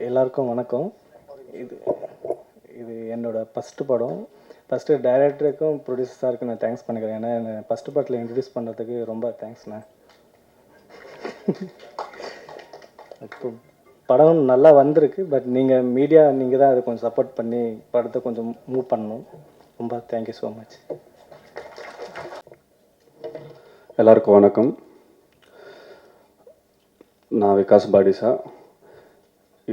எல்லாருக்கும் வணக்கம். இது இது என்னோட ஃபஸ்ட்டு படம். ஃபஸ்ட்டு டைரக்டருக்கும் ப்ரொடியூசர் சாருக்கு நான் தேங்க்ஸ் பண்ணிக்கிறேன். ஏன்னா என்னை ஃபஸ்ட்டு படத்தில் இன்ட்ரடியூஸ் பண்ணுறதுக்கு ரொம்ப தேங்க்ஸ்ண்ணே. இப்போ படம் நல்லா வந்திருக்கு. பட் நீங்கள் மீடியா நீங்கள் தான் அதை கொஞ்சம் சப்போர்ட் பண்ணி படத்தை கொஞ்சம் மூவ் பண்ணணும். ரொம்ப தேங்க்யூ ஸோ மச். எல்லாருக்கும் வணக்கம். நான் விகாஸ் பாடிசா.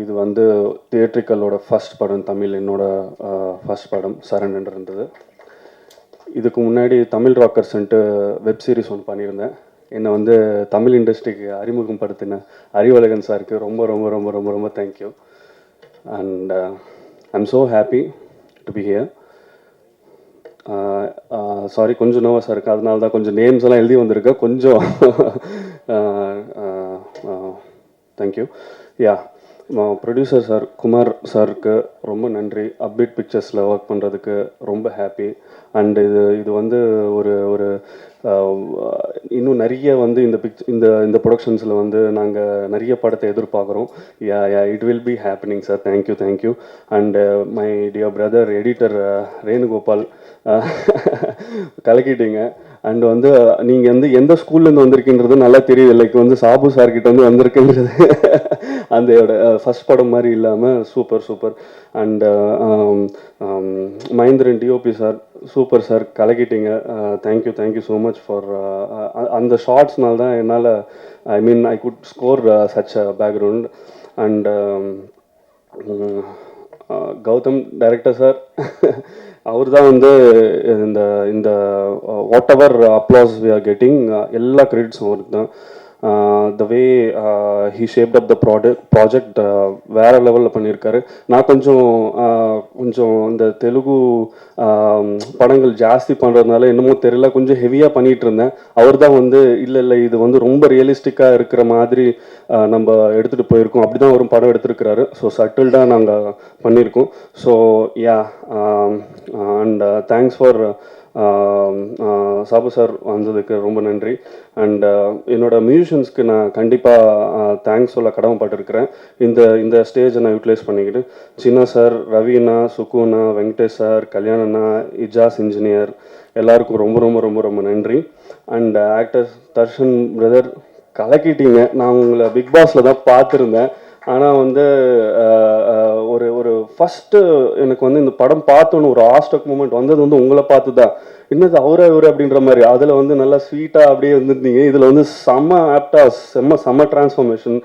இது வந்து தியேட்ரிக்கலோட ஃபஸ்ட் படம், தமிழ் என்னோட ஃபஸ்ட் படம் சரண்ன்னு இருந்தது. இதுக்கு முன்னாடி தமிழ் ராக்கர்ஸ்ன்ட்டு வெப் சீரிஸ் ஒன்று பண்ணியிருந்தேன். என்னை வந்து தமிழ் இண்டஸ்ட்ரிக்கு அறிமுகப்படுத்தின அறிவழகன் சாருக்கு ரொம்ப ரொம்ப ரொம்ப ரொம்ப ரொம்ப thank you. And I am so happy to be here. Sorry, கொஞ்சம் நர்வஸாக இருக்குது. அதனால தான் கொஞ்சம் நேம்ஸ் எல்லாம் எழுதி வந்திருக்கேன். கொஞ்சம் தேங்க்யூ. யா, ப்ரொடியூசர் சார் குமார் சாருக்கு ரொம்ப நன்றி. அப்டேட் பிக்சர்ஸில் ஒர்க் பண்ணுறதுக்கு ரொம்ப ஹாப்பி. அண்டு இது வந்து ஒரு ஒரு இன்னும் நிறைய வந்து இந்த ப்ரொடக்ஷன்ஸில் வந்து நாங்கள் நிறைய படத்தை எதிர்பார்க்குறோம். Yeah yeah it will be happening sir. Thank you thank you. And my dear brother editor Venugopal, கலக்கிட்டீங்க. அண்ட் வந்து நீங்கள் வந்து எந்த ஸ்கூல்லேருந்து வந்திருக்கின்றது நல்லா தெரியுது. லைக் வந்து சாபு சார்கிட்ட வந்து வந்திருக்குன்றது அந்த ஃபஸ்ட் படம் மாதிரி இல்லாமல் super super. And Mahendran DOP sir, super sir, கலக்கிட்டீங்க. Thank you thank you so much for அந்த ஷார்ட்ஸ்னால தான் என்னால் I could score such a background. And Gautham director sir, அவர் தான் வந்து இந்த இந்த whatever applause we are getting எல்லா கிரெடிட்ஸும் அவருக்கு தான். The way he shaped up the project வேறு லெவலில் பண்ணியிருக்காரு. நான் கொஞ்சம் இந்த தெலுங்கு படங்கள் ஜாஸ்தி பண்ணுறதுனால என்னமோ தெரியல, கொஞ்சம் ஹெவியாக பண்ணிகிட்டு இருந்தேன். அவர் தான் வந்து இல்லை இது வந்து ரொம்ப ரியலிஸ்டிக்காக இருக்கிற மாதிரி நம்ம எடுத்துகிட்டு போயிருக்கோம், அப்படி தான் ஒரு படம் எடுத்திருக்கிறாரு. ஸோ சட்டில்டாக நாங்கள் பண்ணியிருக்கோம். So yeah, and thanks for Sabu sir வந்ததுக்கு ரொம்ப நன்றி. அண்ட் என்னோட மியூசிஷியன்ஸ்க்கு நான் கண்டிப்பாக தேங்க்ஸ் சொல்ல கடமைப்பட்டிருக்கிறேன். இந்த ஸ்டேஜை நான் யூட்டிலைஸ் பண்ணிக்கிட்டு சின்ன சார், ரவிண்ணா, சுக்குண்ணா, வெங்கடேஷ் சார், கல்யாணண்ணா, இஜாஸ் இன்ஜினியர், எல்லாருக்கும் ரொம்ப ரொம்ப ரொம்ப ரொம்ப நன்றி. அண்ட் ஆக்டர் தர்ஷன் பிரதர், கலக்கிட்டீங்க. நான் உங்களை பிக் பாஸில் தான் பார்த்துருந்தேன். ஆனால் வந்து ஒரு ஃபஸ்ட்டு எனக்கு வந்து இந்த படம் பார்த்தோன்னு ஒரு ஆஸ்டக் மூமெண்ட் வந்தது வந்து உங்களை பார்த்து தான். என்னது அவரே அப்படின்ற மாதிரி. அதில் வந்து நல்லா ஸ்வீட்டாக அப்படியே இருந்துருந்தீங்க. இதில் வந்து செம்ம ஆப்டாக செம்ம transformation.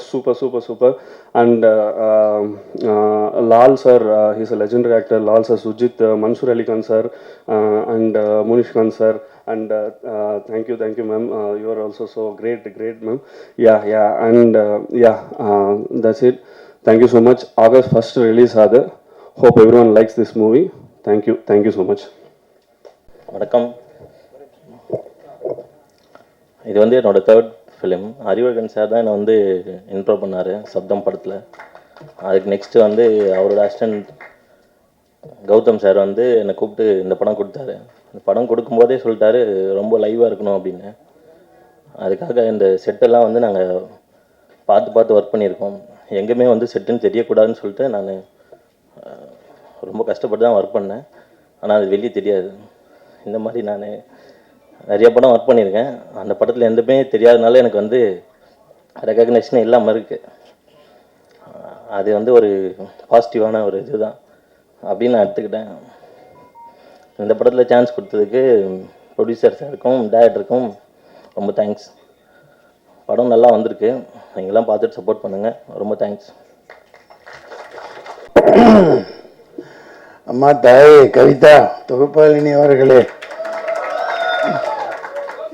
Super super super. And Lal sir, he's a legendary actor. Lal sir, Sujith, Mansoor Ali Khan sir, and Munishkanth sir. And thank you ma'am, you are also so great ma'am. Yeah and that's it. Thank you so much. August 1st release ஆகுது. Hope everyone likes this movie. Thank you so much. வணக்கம். இது வந்து என்னோட third film. Arivazhagan sir தான் என்னை வந்து intro பண்ணார் சப்தம் படத்தில். அதுக்கு நெக்ஸ்ட்டு வந்து அவரோட அசிஸ்டன்ட் கௌதம் சார் வந்து என்னை கூப்பிட்டு இந்த படம் கொடுத்தாரு. இந்த படம் கொடுக்கும்போதே சொல்லிட்டாரு ரொம்ப லைவாக இருக்கணும் அப்படின்னு. அதுக்காக இந்த செட்டெல்லாம் வந்து நாங்கள் பார்த்து ஒர்க் பண்ணியிருக்கோம். எங்கேயுமே வந்து செட்டுன்னு தெரியக்கூடாதுன்னு சொல்லிட்டு நான் ரொம்ப கஷ்டப்பட்டு தான் ஒர்க் பண்ணேன். ஆனால் அது வெளியே தெரியாது. இந்த மாதிரி நான் நிறைய படம் ஒர்க் பண்ணியிருக்கேன். அந்த படத்தில் எதுவுமே தெரியாதனால எனக்கு வந்து ரெகக்னேஷன் இல்லாமல் இருக்குது. அது வந்து ஒரு பாசிட்டிவான ஒரு இதுதான் அப்படின்னு நான் எடுத்துக்கிட்டேன். இந்த படத்தில் சான்ஸ் கொடுத்ததுக்கு ப்ரொடியூசர் சாருக்கும் டைரக்டருக்கும் ரொம்ப தேங்க்ஸ். படம் நல்லா வந்திருக்கு. நீங்களாம் பார்த்துட்டு சப்போர்ட் பண்ணுங்கள். ரொம்ப தேங்க்ஸ். அம்மா தாயே கவிதா தொகுப்பாளினி அவர்களே,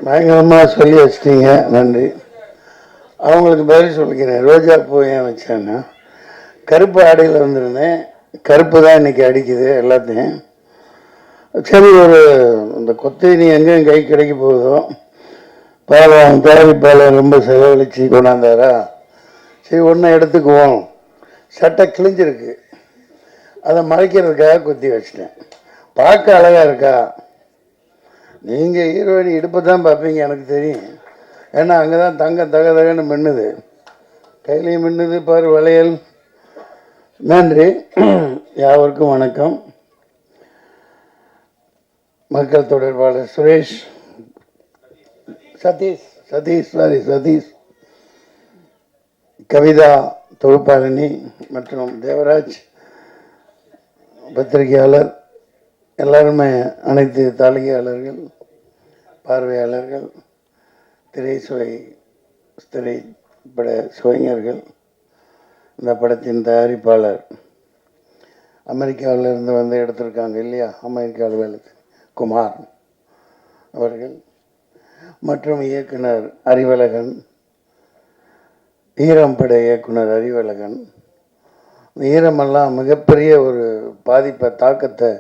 பயங்கரமாக சொல்லி வச்சிட்டீங்க, நன்றி. அவங்களுக்கு பதில் சொல்லிக்கிறேன். ரோஜா பூ ஏன் வச்சேன்னா, கருப்பு ஆடையில் வந்திருந்தேன். கருப்பு தான் இன்றைக்கி அடிக்குது எல்லாத்தையும். சரி, இந்த கொத்தேனி எங்கேயும் கை கிடைக்க போகுதோ, தயாரிப்பாளர் ரொம்ப செலவழித்து கொண்டாந்தாரா, சரி ஒன்றை எடுத்துக்குவோம். சட்டை கிழிஞ்சிருக்கு, அதை மறைக்கிறதுக்காக குத்தி வச்சிட்டேன். பார்க்க அழகாக இருக்கா? நீங்கள் ஹீரோயின் இடுப்பை தான் பார்ப்பீங்க, எனக்கு தெரியும். ஏன்னா அங்கே தான் தங்க தகன்னு மின்னுது, கையிலையும் மின்னுது பாரு வளையல். நன்றி. யாவருக்கும் வணக்கம். மக்கள் தொடர்பாளர் சுரேஷ், சதீஷ், கவிதா தொகுப்பாளினி மற்றும் தேவராஜ் பத்திரிகையாளர், எல்லாருமே, அனைத்து தாளிகையாளர்கள், பார்வையாளர்கள், திரைப்பட சுவைஞர்கள், இந்த படத்தின் தயாரிப்பாளர் அமெரிக்காவிலிருந்து வந்து எடுத்திருக்காங்க இல்லையா, அமெரிக்காவில் குமார் அவர்கள், மற்றும் இயக்குனர் அறிவழகன், ஈரம் பட இயக்குனர் அறிவழகன். இந்த ஈரமெல்லாம் மிகப்பெரிய ஒரு பாதிப்பை, தாக்கத்தை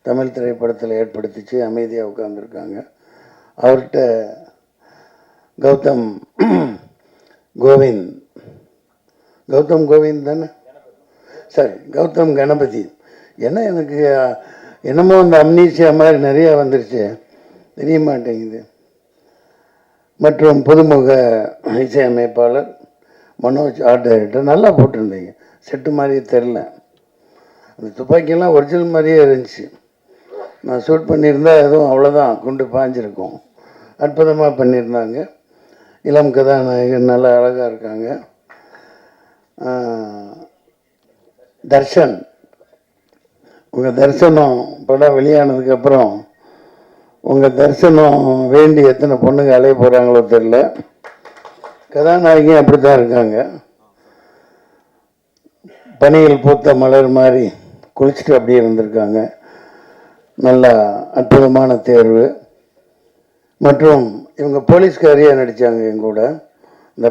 தமிழ் திரைப்படத்தில் ஏற்படுத்திச்சு. அமைதியாக உட்காந்துருக்காங்க. அவர்கிட்ட கௌதம் கோவிந்த் தானே, சரி, கௌதம் கணபதி. ஏன்னா எனக்கு என்னமோ அந்த அம்னீசியா மாதிரி நிறையா வந்துருச்சு, தெரிய மாட்டேங்குது. மற்றும் புதுமுக இசையமைப்பாளர் மனோஜ், ஆர்ட் டைரக்டர். நல்லா போட்டிருந்தீங்க, செட்டு மாதிரியே தெரில. அந்த துப்பாக்கியெல்லாம் ஒரிஜினல் மாதிரியே இருந்துச்சு. நான் ஷூட் பண்ணியிருந்தா எதுவும் அவ்வளோதான், குண்டு பாஞ்சிருக்கும். அற்புதமாக பண்ணியிருந்தாங்க. இளம் கதாநாயகன் நல்லா அழகாக இருக்காங்க. தர்ஷன், உங்கள் தரிசனம் படம் வெளியானதுக்கப்புறம் உங்கள் தரிசனம் வேண்டி எத்தனை பொண்ணுங்க அலைய போகிறாங்களோ தெரில. கதாநாயகி அப்படி தான் இருக்காங்க. பனியில் பூத்த மலர் மாதிரி குளிச்சுட்டு அப்படியே இருந்திருக்காங்க. நல்லா அற்புதமான தேர்வு. மற்றும் இவங்க போலீஸ்காரியாக நடித்தாங்க எங்கூட, இந்த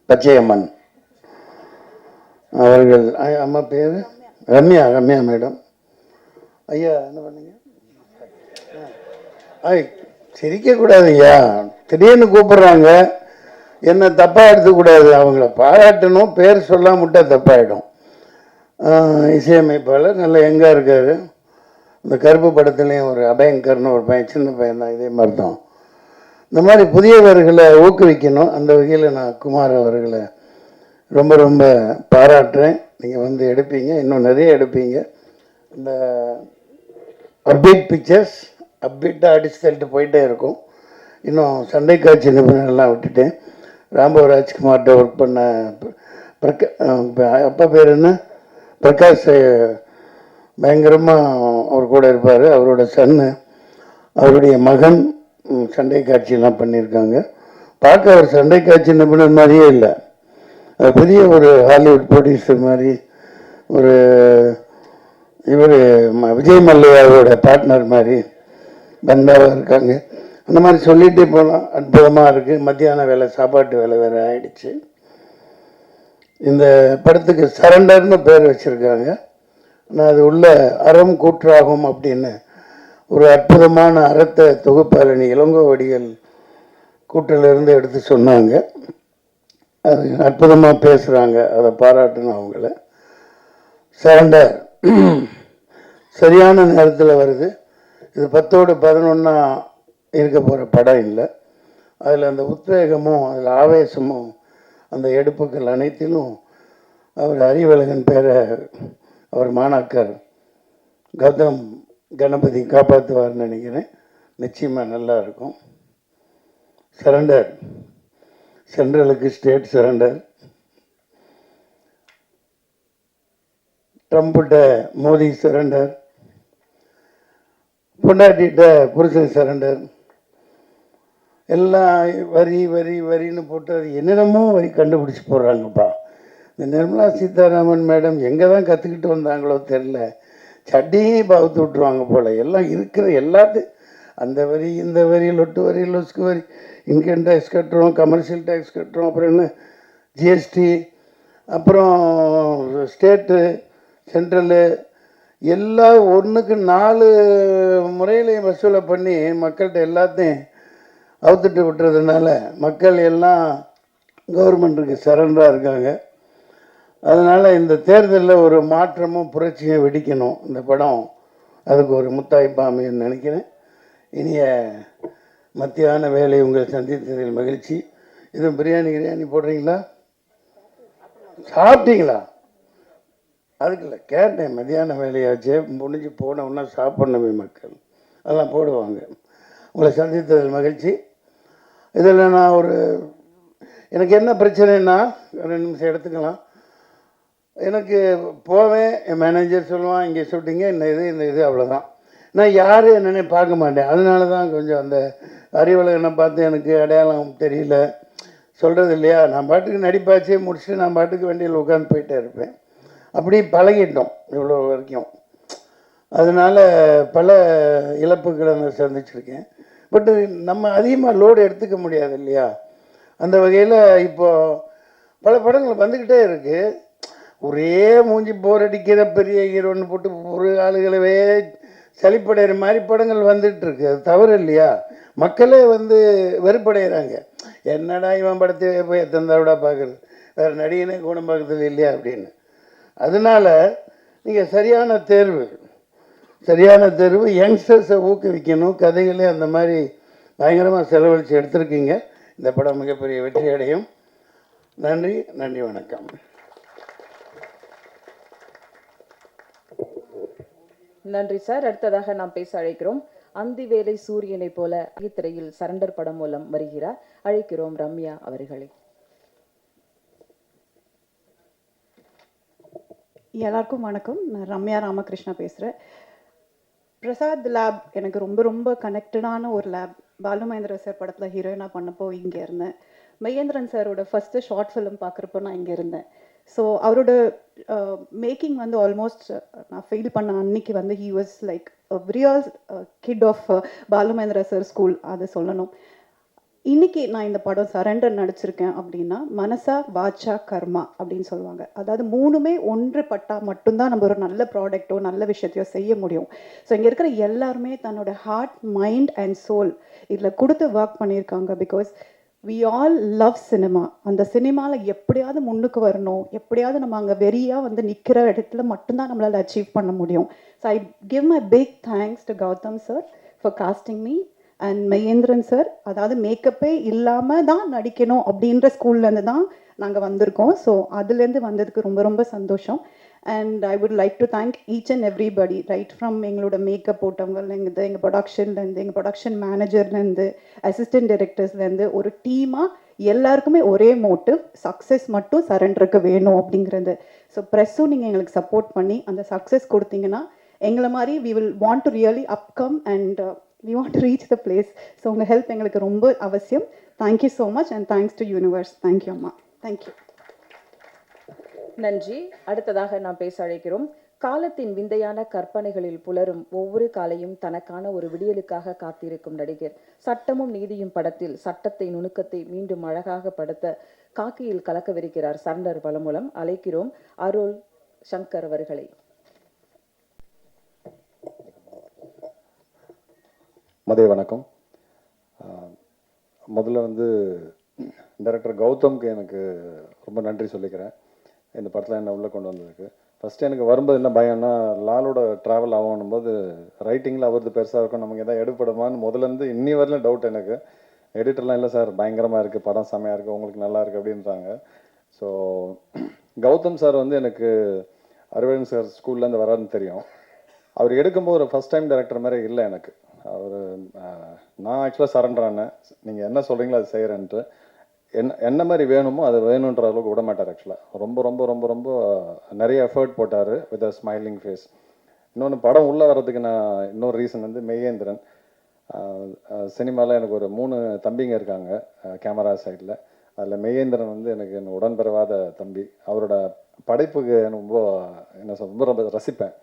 பச்சையம்மன் அவர்கள். அம்மா பேர் ரம்யா மேடம். ஐயா என்ன பண்ணீங்க? சிரிக்கக்கூடாது ஐயா, திடீர்னு கூப்பிட்றாங்க, என்ன தப்பாக எடுத்துக்கூடாது. அவங்கள பாராட்டணும், பேர் சொல்லாம விட்டால் தப்பாயிடும். இசையமைப்பாளர் நல்ல எங்கே இருக்கார். இந்த கருப்பு படத்துலேயும் ஒரு அபயங்கர்னு ஒரு பையன், சின்ன பையன் தான், இதே மாதிரி தான். இந்த மாதிரி புதியவர்களை ஊக்குவிக்கணும். அந்த வகையில் நான் குமார் அவர்களை ரொம்ப ரொம்ப பாராட்டுறேன். நீங்கள் வந்து எடுப்பீங்க, இன்னும் நிறைய எடுப்பீங்க. இந்த அப்டேட் பிக்சர்ஸ் அப்டேட்டாக அடிச்சு தள்ளிட்டு போயிட்டே இருக்கும். இன்னும் சண்டை காட்சி நிபுணர்லாம் விட்டுட்டேன். ராம்பவ் ராஜ்குமார்கிட்ட ஒர்க் பண்ண அப்பா பேர் என்ன, பிரகாஷ், பயங்கரமாக அவர் கூட இருப்பார். அவரோட சன்னு, அவருடைய மகன் சண்டை காட்சியெல்லாம் பண்ணியிருக்காங்க. பார்க்க அவர் சண்டை காட்சி நிபுணர் மாதிரியே இல்லை, பெரிய ஒரு ஹாலிவுட் ப்ரொடியூசர் மாதிரி. ஒரு இவர் விஜய் மல்லையாவோட பார்ட்னர் மாதிரி பந்தாவாக இருக்காங்க. அந்த மாதிரி சொல்லிகிட்டே போகலாம். அற்புதமாக இருக்குது. மத்தியான வேலை, சாப்பாட்டு வேலை வேறு ஆயிடுச்சு. இந்த படத்துக்கு சரண்டர்னு பேர் வச்சுருக்காங்க. நான் அது உள்ள அறம் கூற்றாகும் அப்படின்னு ஒரு அற்புதமான அறத்தை தொகுப்பாளனி இளங்கோவடிகள் கூற்றிலிருந்து எடுத்து சொன்னாங்க. அது அற்புதமாக பேசுகிறாங்க, அதை பாராட்டணும் அவங்கள. சரண்டர் சரியான நேரத்தில் வருது. இது 10ஓடு 11 இருக்க போகிற படம் இல்லை. அதில் அந்த உத்வேகமும் அதில் ஆவேசமும் அந்த எடுப்புகள் அனைத்திலும் அவர் அறிவழகன் பேரை அவர் மாணாக்கர் கௌதம் கணபதி காப்பாற்றுவார்னு நினைக்கிறேன். நிச்சயமாக நல்லா இருக்கும். சரண்டர், சென்ட்ரலுக்கு ஸ்டேட் சரண்டர், ட்ரம்ப்கிட்ட மோடி சரண்டர், பொண்டாட்டிகிட்ட புருஷன் சரண்டர். எல்லாம் வரின்னு போட்டு அது என்னென்னமோ வரி கண்டுபிடிச்சி போடுறாங்கப்பா. இந்த நிர்மலா சீதாராமன் மேடம் எங்கே தான் கற்றுக்கிட்டு வந்தாங்களோ தெரில, சட்டியும் பகுத்து விட்ருவாங்க போல். எல்லாம் இருக்கிற எல்லாத்தையும் அந்த வரி, இந்த வரி, லொட்டு வரி, லொஸ்கு வரி, இன்கம் டேக்ஸ் கட்டுறோம், கமர்ஷியல் டேக்ஸ் கட்டுறோம், அப்புறம் என்ன ஜிஎஸ்டி, அப்புறம் ஸ்டேட்டு, சென்ட்ரலு, எல்லாம் ஒன்றுக்கு 4 முறையிலையும் வசூலை பண்ணி மக்கள்கிட்ட எல்லாத்தையும் அவுத்துட்டு விட்டுறதுனால மக்கள் எல்லாம் கவர்மெண்ட்டுக்கு சரண்டராக இருக்காங்க. அதனால் இந்த தேர்தலில் ஒரு மாற்றமும் புரட்சியும் வெடிக்கணும். இந்த படம் அதுக்கு ஒரு முத்தாய்ப்பாக அமையும்னு நினைக்கிறேன். இனிய மத்தியான வேலை உங்களை சந்தித்ததில் மகிழ்ச்சி. இதுவும் பிரியாணி போடுறீங்களா? சாப்பிட்டீங்களா? அதுக்கு இல்லை கேட்டேன், மத்தியான வேலையாச்சு முடிஞ்சு போனோம்னா சாப்பிட்ணுமே மக்கள், அதெல்லாம் போடுவாங்க. உங்களை சந்தித்ததில் மகிழ்ச்சி. இதில் நான் எனக்கு என்ன பிரச்சனைன்னா, 2 நிமிஷம் எடுத்துக்கலாம். எனக்கு போவேன், என் மேனேஜர் சொல்லுவான் இங்கே ஷூட்டிங்க இந்த இது அவ்வளோதான். நான் யார் என்னன்னே பார்க்க மாட்டேன். அதனால தான் கொஞ்சம் அந்த அறிவழகனை பார்த்து எனக்கு அடையாளம் தெரியல சொல்கிறது இல்லையா. நான் பாட்டுக்கு நடிப்பாச்சே முடிச்சுட்டு நான் பாட்டுக்கு வண்டியில் உட்காந்து போயிட்டே இருப்பேன். அப்படி பழகிட்டோம் இவ்வளோ வரைக்கும். அதனால் பல இழப்புகளை நான் சந்திச்சிருக்கேன். பட்டு நம்ம அதிகமாக லோடு எடுத்துக்க முடியாது இல்லையா. அந்த வகையில் இப்போது பல படங்கள் வந்துக்கிட்டே இருக்குது. ஒரே மூஞ்சி போர் அடிக்கிற பெரிய ஹீரோன்னு போட்டு ஒரு ஆளுகளவே சளிப்படைகிற மாதிரி படங்கள் வந்துட்டுருக்கு. அது தவறு இல்லையா. மக்களே வெறுப்படைகிறாங்க. என்னடா இவன் படத்தை போய் எத்தனை தடவை பார்க்குறது, வேறு நடிகனே கூடம் பார்க்கறது இல்லையா அப்படின்னு. அதனால் நீங்கள் சரியான தேர்வு யங்ஸ்டர்ஸை ஊக்குவிக்கணும். கதைகளே அந்த மாதிரி பயங்கரமாக செலவழித்து எடுத்திருக்கீங்க. இந்த படம் மிகப்பெரிய வெற்றி அடையும். நன்றி, வணக்கம். நன்றி சார். அடுத்ததாக நாம் பேச அழைக்கிறோம் அந்தி வேலை சூரியனை போல திரையில் சரண்டர் படம் மூலம் வருகிறார். அழைக்கிறோம் ரம்யா அவர்களை. எல்லாருக்கும் வணக்கம். நான் ரம்யா ராமகிருஷ்ணா பேசுகிறேன். பிரசாத் லேப் எனக்கு ரொம்ப ரொம்ப கனெக்டடான ஒரு லேப். பாலு மகேந்திர சார் படத்தில் ஹீரோயினாக பண்ணப்போ இங்கே இருந்தேன். மகேந்திரன் சாரோட ஃபஸ்ட்டு ஷார்ட் ஃபிலிம் பார்க்குறப்போ நான் இங்கே இருந்தேன். ஸோ அவரோட மேக்கிங் ஆல்மோஸ்ட் நான் ஃபீல் பண்ண அன்னைக்கு he was like real kid of Balu Mahendra sir school, அதை சொல்லணும். இன்னைக்கு நான் இந்த படம் சரண்டர் நடிச்சிருக்கேன் அப்படின்னா மனசா வாச்சா கர்மா அப்படின்னு சொல்லுவாங்க. அதாவது 3மே ஒன்றுபட்டா மட்டும்தான் நம்ம ஒரு நல்ல ப்ராடக்டோ நல்ல விஷயத்தையோ செய்ய முடியும். ஸோ இங்கே இருக்கிற எல்லாருமே தன்னோட ஹார்ட், மைண்ட் அண்ட் சோல் இதில் கொடுத்து ஒர்க் பண்ணியிருக்காங்க. Because we all love cinema. அந்த சினிமாவில் எப்படியாவது முன்னுக்கு வரணும், எப்படியாவது நம்ம அங்கே வெறியாக நிற்கிற இடத்துல மட்டும்தான் நம்மளால் அச்சீவ் பண்ண முடியும். So I give my big thanks to Gautham sir for casting me and Mahendran sir. அதாவது மேக்கப்பே இல்லாமல் தான் நடிக்கணும் அப்படின்ற ஸ்கூல்லேருந்து தான் நாங்கள் வந்திருக்கோம். ஸோ அதுலேருந்து வந்ததுக்கு ரொம்ப ரொம்ப சந்தோஷம். And I would like to thank each and everybody, right from எங்களோட மேக்கப் போட்டவங்கலேருந்து, எங்கள் ப்ரொடக்ஷன்லேருந்து, எங்கள் ப்ரொடக்ஷன் மேனேஜர்லேருந்து, அசிஸ்டன்ட் டைரக்டர்ஸ்லேருந்து, ஒரு டீமாக எல்லாருக்குமே ஒரே மோட்டிவ், சக்ஸஸ் மட்டும் சரண்டருக்கு வேணும் அப்படிங்கிறது. ஸோ ப்ரெஸ்ஸும் நீங்கள் எங்களுக்கு சப்போர்ட் பண்ணி அந்த சக்ஸஸ் கொடுத்தீங்கன்னா எங்களை மாதிரி we will want to really upcome and we want to reach the place. So உங்கள் ஹெல்ப் எங்களுக்கு ரொம்ப அவசியம். Thank you so much and thanks to universe. Thank you அம்மா. தேங்க்யூ. நன்றி. அடுத்ததாக நாம் பேச அழைக்கிறோம் காலத்தின் விந்தையான கற்பனைகளில் புலரும் ஒவ்வொரு காலையும் தனக்கான ஒரு விடியலுக்காக காத்திருக்கும் நடிகர். சட்டமும் நீதியும் படத்தில் சட்டத்தை நுணுக்கத்தை மீண்டும் அழகாக படுத்த காக்கியில் கலக்கவிருக்கிறார் சரண்டர் படம் மூலம். அழைக்கிறோம் அருள் சங்கர் அவர்களை. மதிய வணக்கம். முதல்ல டைரக்டர் கௌதம்க்கு எனக்கு ரொம்ப நன்றி சொல்லிக்கிறேன் இந்த படத்தில் என்ன உள்ளே கொண்டு வந்ததுக்கு. ஃபஸ்ட்டு எனக்கு வரும்போது என்ன பயம்னா, லாலோட ட்ராவல் ஆகணும் போது ரைட்டிங்கில் அவரது பெருசாக இருக்கும், நமக்கு எதாவது எடுப்படுமான்னு முதலேருந்து இன்னி வரல டவுட் எனக்கு. எடிட்டர்லாம் இல்லை சார் பயங்கரமாக இருக்குது, படம் செமையாக இருக்குது, உங்களுக்கு நல்லா இருக்குது அப்படின்றாங்க. ஸோ கௌதம் சார் எனக்கு அறிவழகன் சார் ஸ்கூல்லேருந்து வராருன்னு தெரியும். அவர் எடுக்கும்போது ஒரு ஃபஸ்ட் டைம் டைரக்டர் மாதிரி இல்லை எனக்கு. அவர் நான் ஆக்சுவலாக சரண்டர் ஆனேன், நீங்கள் என்ன சொல்கிறீங்களோ அது செய்கிறேன்ட்டு. என்ன மாதிரி வேணுமோ அது வேணுன்ற அளவுக்கு விட மாட்டார். ஆக்சுவலாக ரொம்ப ரொம்ப ரொம்ப ரொம்ப நிறைய எஃபர்ட் போட்டார் வித் அ ஸ்மைலிங் ஃபேஸ். இன்னொன்று படம் உள்ளே வர்றதுக்கு நான் இன்னொரு ரீசன் மகேந்திரன். சினிமாவில் எனக்கு ஒரு 3 தம்பிங்க இருக்காங்க கேமரா சைடில். அதில் மகேந்திரன் எனக்கு என் உடன்பிறவாத தம்பி. அவரோட படைப்புக்கு எனக்கு ரொம்ப ரொம்ப ரொம்ப ரசிப்பேன்.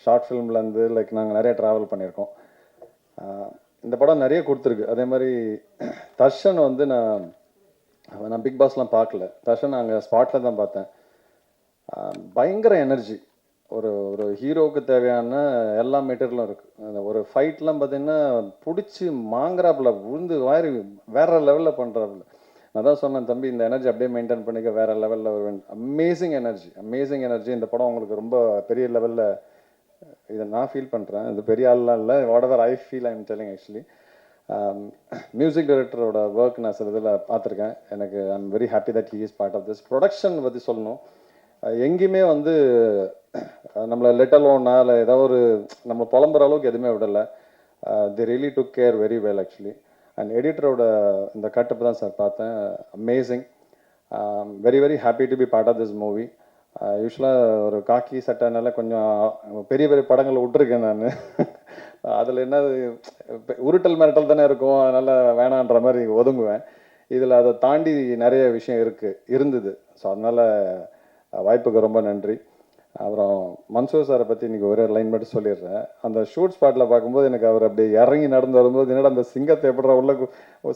ஷார்ட் ஃபிலிம்லேருந்து லைக் நாங்கள் நிறைய ட்ராவல் பண்ணியிருக்கோம். இந்த படம் நிறைய கொடுத்துருக்கு. அதே மாதிரி தர்ஷன் நான் பிக் பாஸ்லாம் பார்க்கல, தர்ஷன் அங்கே ஸ்பாட்டில் தான் பார்த்தேன். பயங்கர எனர்ஜி. ஒரு ஹீரோவுக்கு தேவையான எல்லா மெட்டீரியலும் இருக்குது. அந்த ஒரு ஃபைட்லாம் பார்த்தீங்கன்னா பிடிச்சி மாங்குறாப்புல விழுந்து வாரி வேற லெவலில் பண்ணுறாப்புல. நான் தான் சொன்னேன், தம்பி இந்த எனர்ஜி அப்படியே மெயின்டைன் பண்ணிக்க, வேறு லெவலில் வருவேன். Amazing energy. இந்த படம் உங்களுக்கு ரொம்ப பெரிய லெவலில் இதை நான் ஃபீல் பண்ணுறேன். இது பெரிய ஆள்லாம் இல்லை, whatever I feel I am telling actually. Music டைரக்டரோட ஒர்க் நான் சில இதில் பார்த்துருக்கேன். எனக்கு I'm very happy that he is part of this production பற்றி சொல்லணும். எங்கேயுமே வந்து நம்மளை லெட் அலோனா இல்லை ஏதோ ஒரு நம்ம புலம்புற அளவுக்கு எதுவுமே விடலை. They really took care very well actually. And எடிட்டரோட இந்த கட்டப்பு தான் சார் பார்த்தேன். Amazing. Very very happy to be part of this movie. யூஸ்வலாக ஒரு காக்கி சட்டைனால கொஞ்சம் பெரிய பெரிய படங்களை விட்டுருக்கேன் நான். அதில் என்ன உருட்டல் மிரட்டல் தானே இருக்கும், அதனால் வேணான்ற மாதிரி ஒதுங்குவேன். இதில் அதை தாண்டி நிறைய விஷயம் இருந்தது. ஸோ அதனால் வாய்ப்புக்கு ரொம்ப நன்றி. அப்புறம் மன்சூர் சாரை பற்றி இன்றைக்கி ஒரே லைன் மட்டும் சொல்லிடுறேன். அந்த ஷூட் ஸ்பாட்டில் பார்க்கும்போது எனக்கு அவர் அப்படி இறங்கி நடந்து வரும்போது என்னடா அந்த சிங்கத்தை எப்படா உள்ள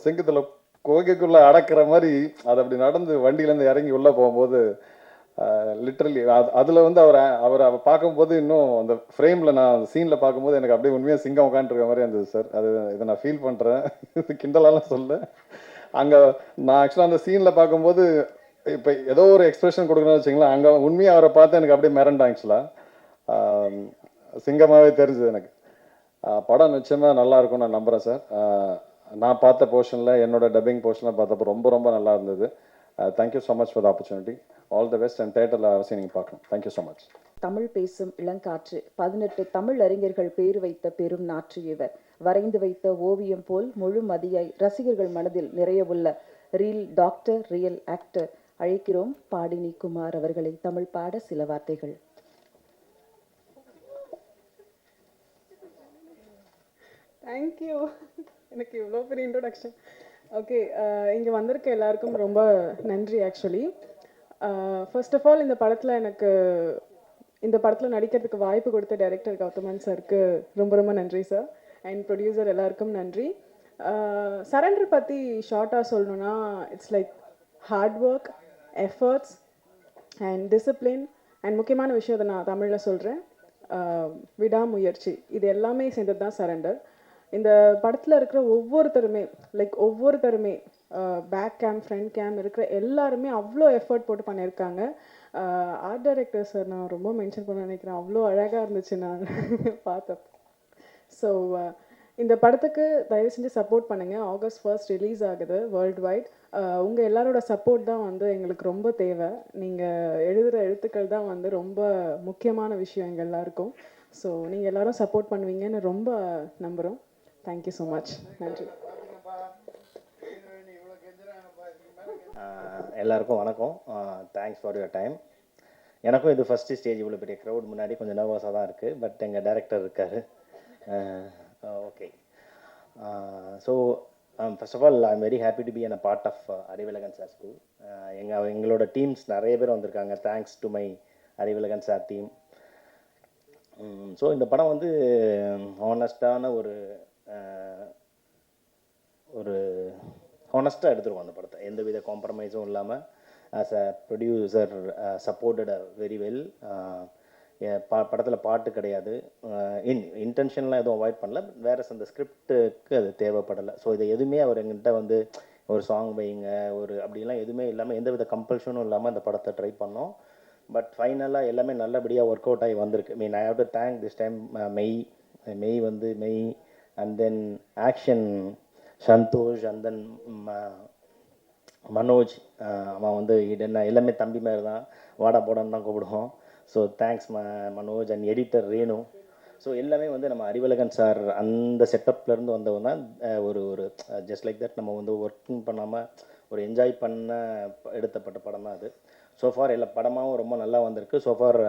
சிங்கத்தில் கோகைக்குள்ளே அடக்கிற மாதிரி அது அப்படி நடந்து வண்டியிலேருந்து இறங்கி உள்ளே போகும்போது லிட்ரலி அதில் வந்து அவரை பார்க்கும்போது இன்னும் அந்த ஃப்ரேமில் நான் அந்த சீனில் பார்க்கும்போது எனக்கு அப்படியே உண்மையாக சிங்கம் உட்காந்துருக்க மாதிரி இருந்தது சார். அது இதை நான் ஃபீல் பண்ணுறேன். இது கிண்டலாலாம் சொல்ல. அங்கே நான் ஆக்சுவலாக அந்த சீனில் பார்க்கும்போது இப்போ ஏதோ ஒரு எக்ஸ்பிரஷன் கொடுக்கணும்னு வச்சிங்களேன், அங்கே உண்மையாக அவரை பார்த்து எனக்கு அப்படியே மிரண்டேன் ஆக்சுவலாக. சிங்கமாகவே தெரிஞ்சது எனக்கு. படம் நிச்சயமாக நல்லா இருக்கும் நான் நம்புகிறேன் சார். நான் பார்த்த போர்ஷனில் என்னோட டப்பிங் போர்ஷனில் பார்த்தப்போ ரொம்ப ரொம்ப நல்லா இருந்தது. Thank you so much for the opportunity. All the best. And தேட்டரில் அவசியம் நீங்கள் பார்க்கணும். Thank you so much. தமிழ் பேசும் இளங்காற்று 18 தமிழ் அறிஞர்கள் பேர் வைத்த பெரும் நாற்று இவர். வரைந்து வைத்த ஓவியம் போல் முழு மதியாய் ரசிகர்கள் மனதில் நிறையவுள்ள ரீல் டாக்டர் ரியல் ஆக்டர் அழைக்கிறோம் பாடினி குமார் அவர்களை தமிழ் பாட சில வார்த்தைகள். தேங்க்யூ. எனக்கு இவ்வளோ பெரிய இன்ட்ரோடக்ஷன். ஓகே, இங்கே வந்திருக்க எல்லாருக்கும் ரொம்ப நன்றி. ஆக்சுவலி ஃபர்ஸ்ட் ஆஃப் ஆல் இந்த படத்தில் நடிக்கிறதுக்கு வாய்ப்பு கொடுத்த டைரக்டர் கௌதமன் சாருக்கு ரொம்ப ரொம்ப நன்றி சார். அண்ட் ப்ரொடியூசர் எல்லாருக்கும் நன்றி. சரண்டர் பற்றி ஷார்ட்டாக சொல்லணுன்னா it's like hard work, efforts and discipline and முக்கியமான விஷயம் அதை நான் தமிழில் சொல்கிறேன், விடாமுயற்சி. இது எல்லாமே சேர்ந்தது தான் சரண்டர். இந்த படத்தில் இருக்கிற ஒவ்வொருத்தருமே பேக் கேம் ஃப்ரண்ட் கேம் இருக்கிற எல்லாருமே அவ்வளோ எஃபர்ட் போட்டு பண்ணியிருக்காங்க. ஆர்ட் டைரக்டர் சார் நான் ரொம்ப மென்ஷன் பண்ண நினைக்கிறேன், அவ்வளோ அழகாக இருந்துச்சு நான் பார்த்தப்போ. ஸோ இந்த படத்துக்கு தயவு செஞ்சு சப்போர்ட் பண்ணுங்கள். August 1 ரிலீஸ் ஆகுது வேர்ல்டு வைட். உங்கள் எல்லாரோட சப்போர்ட் தான் வந்து எங்களுக்கு ரொம்ப தேவை. நீங்கள் எழுதுகிற எழுத்துக்கள் தான் வந்து ரொம்ப முக்கியமான விஷயம் எங்கள் எல்லாருக்கும். ஸோ நீங்கள் எல்லாரும் சப்போர்ட் பண்ணுவீங்கன்னு ரொம்ப நம்புகிறோம். Thank you so much. நன்றி. எல்லாருக்கும் வணக்கம். Thanks for your time. எனக்கும் இது ஃபஸ்ட்டு ஸ்டேஜ், இவ்வளோ பெரிய க்ரௌட் முன்னாடி கொஞ்சம் நர்வஸாக தான் இருக்குது. பட் எங்கள் டைரக்டர் இருக்கார். Okay. So first of all I am very happy to be an a part of Arivazhagan sir school. எங்களோட டீம்ஸ் நிறைய பேர் வந்திருக்காங்க. Thanks to my Arivazhagan sir team. So இந்த படம் வந்து ஹானஸ்டான ஒரு ஹானஸ்ட்டாக எடுத்துருவோம் அந்த படத்தை. எந்த வித காம்ப்ரமைஸும் இல்லாமல் as a producer supported very well. படத்தில் பாட்டு கிடையாது, இன்டென்ஷன்லாம் எதுவும் அவாய்ட் பண்ணல. வேறு அந்த ஸ்கிரிப்டுக்கு அது தேவைப்படலை. ஸோ இதை எதுவுமே அவர் எங்கிட்ட வந்து ஒரு சாங் வைங்க அப்படிலாம் எதுவுமே இல்லாமல், எந்த வித கம்பல்ஷனும் இல்லாமல் அந்த படத்தை ட்ரை பண்ணோம். பட் ஃபைனலாக எல்லாமே நல்லபடியாக ஒர்க் அவுட் ஆகி வந்திருக்கு. I have to thank this time மெய் and then action Santhosh and then Manoj. அவன் வந்து எல்லாமே தம்பி மாதிரி தான், வாடா போடான்னு தான் கூப்பிடுவோம். So thanks Manoj and editor Renu. So எல்லாமே வந்து நம்ம அறிவழகன் சார் அந்த செட்டப்லேருந்து வந்தவங்க தான். ஒரு ஜஸ்ட் லைக் தட் நம்ம வந்து ஒர்க்கிங் பண்ணாமல் ஒரு என்ஜாய் பண்ண எடுத்தப்பட்ட படம் தான் அது. ஸோஃபார் எல்லா படமாகவும் ரொம்ப நல்லா வந்திருக்கு. ஸோஃபார்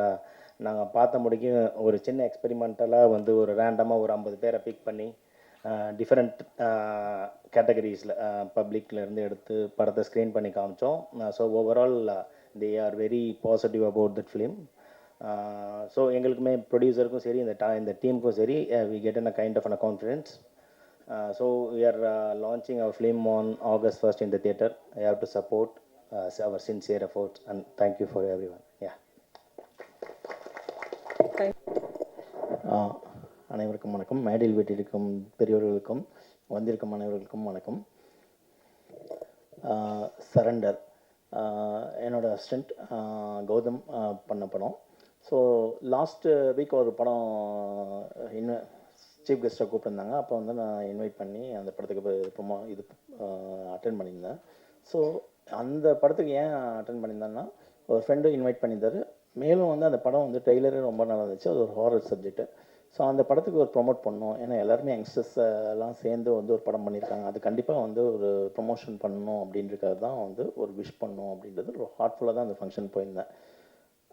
நாங்கள் பார்த்த முடிக்கும் ஒரு சின்ன எக்ஸ்பெரிமெண்டலாக வந்து ஒரு ரேண்டமாக ஒரு 50 பேரை பிக் பண்ணி டிஃப்ரெண்ட் கேட்டகரிஸில் பப்ளிக்லேருந்து எடுத்து படத்தை ஸ்க்ரீன் பண்ணி காமிச்சோம். So overall they are very positive about that film. So எங்களுக்குமே ப்ரொடியூசருக்கும் சரி இந்த டீமுக்கும் சரி we get a kind of a confidence. So we are launching our film on August 1 in the theatre. I have to support our sincere efforts and thank you for everyone. Yeah. அனைவருக்கும் வணக்கம். மேடையில் வீட்டிற்கும் பெரியவர்களுக்கும் வந்திருக்கும் அனைவர்களுக்கும் வணக்கம். Surrender என்னோடய assistant Gautham பண்ண படம். ஸோ லாஸ்ட் வீக் ஒரு படம் இன்னும் சீஃப் கெஸ்ட்டாக கூப்பிட்டுருந்தாங்க. அப்போ வந்து நான் இன்வைட் பண்ணி அந்த படத்துக்கு அட்டென்ட் பண்ணியிருந்தேன். ஸோ அந்த படத்துக்கு ஏன் அட்டென்ட் பண்ணியிருந்தேன்னா, ஒரு ஃப்ரெண்டு இன்வைட் பண்ணியிருந்தாரு. மேலும் வந்து அந்த படம் வந்து ட்ரெய்லரே ரொம்ப நல்லா இருந்துச்சு. அது ஒரு ஹாரர் சப்ஜெக்ட்டு. ஸோ அந்த படத்துக்கு ஒரு ப்ரொமோட் பண்ணணும். ஏன்னா எல்லாருமே யங்ஸ்டர்ஸ் எல்லாம் சேர்ந்து வந்து ஒரு படம் பண்ணியிருக்காங்க. அது கண்டிப்பாக வந்து ஒரு ப்ரொமோஷன் பண்ணணும் அப்படின்றதுக்காக தான் வந்து ஒரு விஷ் பண்ணணும் அப்படின்றது ஒரு ஹார்ட்ஃபுல்லாக தான் அந்த ஃபங்க்ஷன் போயிருந்தேன்.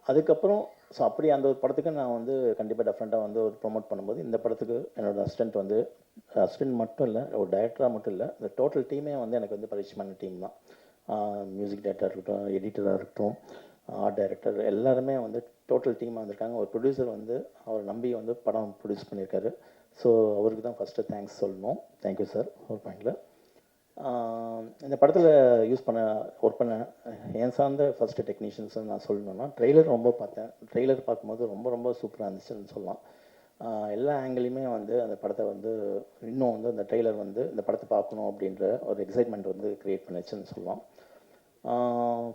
அதுக்கப்புறம் ஸோ அப்படி அந்த ஒரு படத்துக்கு நான் வந்து கண்டிப்பாக டெஃபரெண்ட்டாக வந்து ஒரு ப்ரொமோட் பண்ணும்போது, இந்த படத்துக்கு என்னோடய அசிஸ்டன்ட் மட்டும் இல்லை, ஒரு டைரக்டராக மட்டும் இல்லை, இந்த டோட்டல் டீமே வந்து எனக்கு வந்து பரிச்சயமான டீம் தான். மியூசிக் டைரக்டராக இருக்கட்டும், எடிட்டராக இருக்கட்டும், ஆர்ட் டைரக்டர் எல்லாருமே வந்து டோட்டல் டீமாக வந்திருக்காங்க. ஒரு ப்ரொடியூசர் வந்து அவர் நம்பி வந்து படம் ப்ரொடியூஸ் பண்ணியிருக்காரு. ஸோ அவருக்கு தான் ஃபஸ்ட்டு தேங்க்ஸ் சொல்லணும். Thank you sir. ஒரு பாயிண்டில் இந்த படத்தில் ஒர்க் பண்ண என் சார்ந்த ஃபஸ்ட்டு டெக்னீஷியன்ஸ் நான் சொல்லணுன்னா, ட்ரெய்லர் ரொம்ப பார்த்தேன். ட்ரெய்லர் பார்க்கும்போது ரொம்ப ரொம்ப சூப்பராக இருந்துச்சுன்னு சொல்லலாம். எல்லா ஆங்கிலையுமே வந்து அந்த படத்தை வந்து இன்னும் வந்து அந்த ட்ரெய்லர் வந்து இந்த படத்தை பார்க்கணும் அப்படின்ற ஒரு எக்ஸைட்மெண்ட் வந்து க்ரியேட் பண்ணிச்சுன்னு சொல்லலாம்.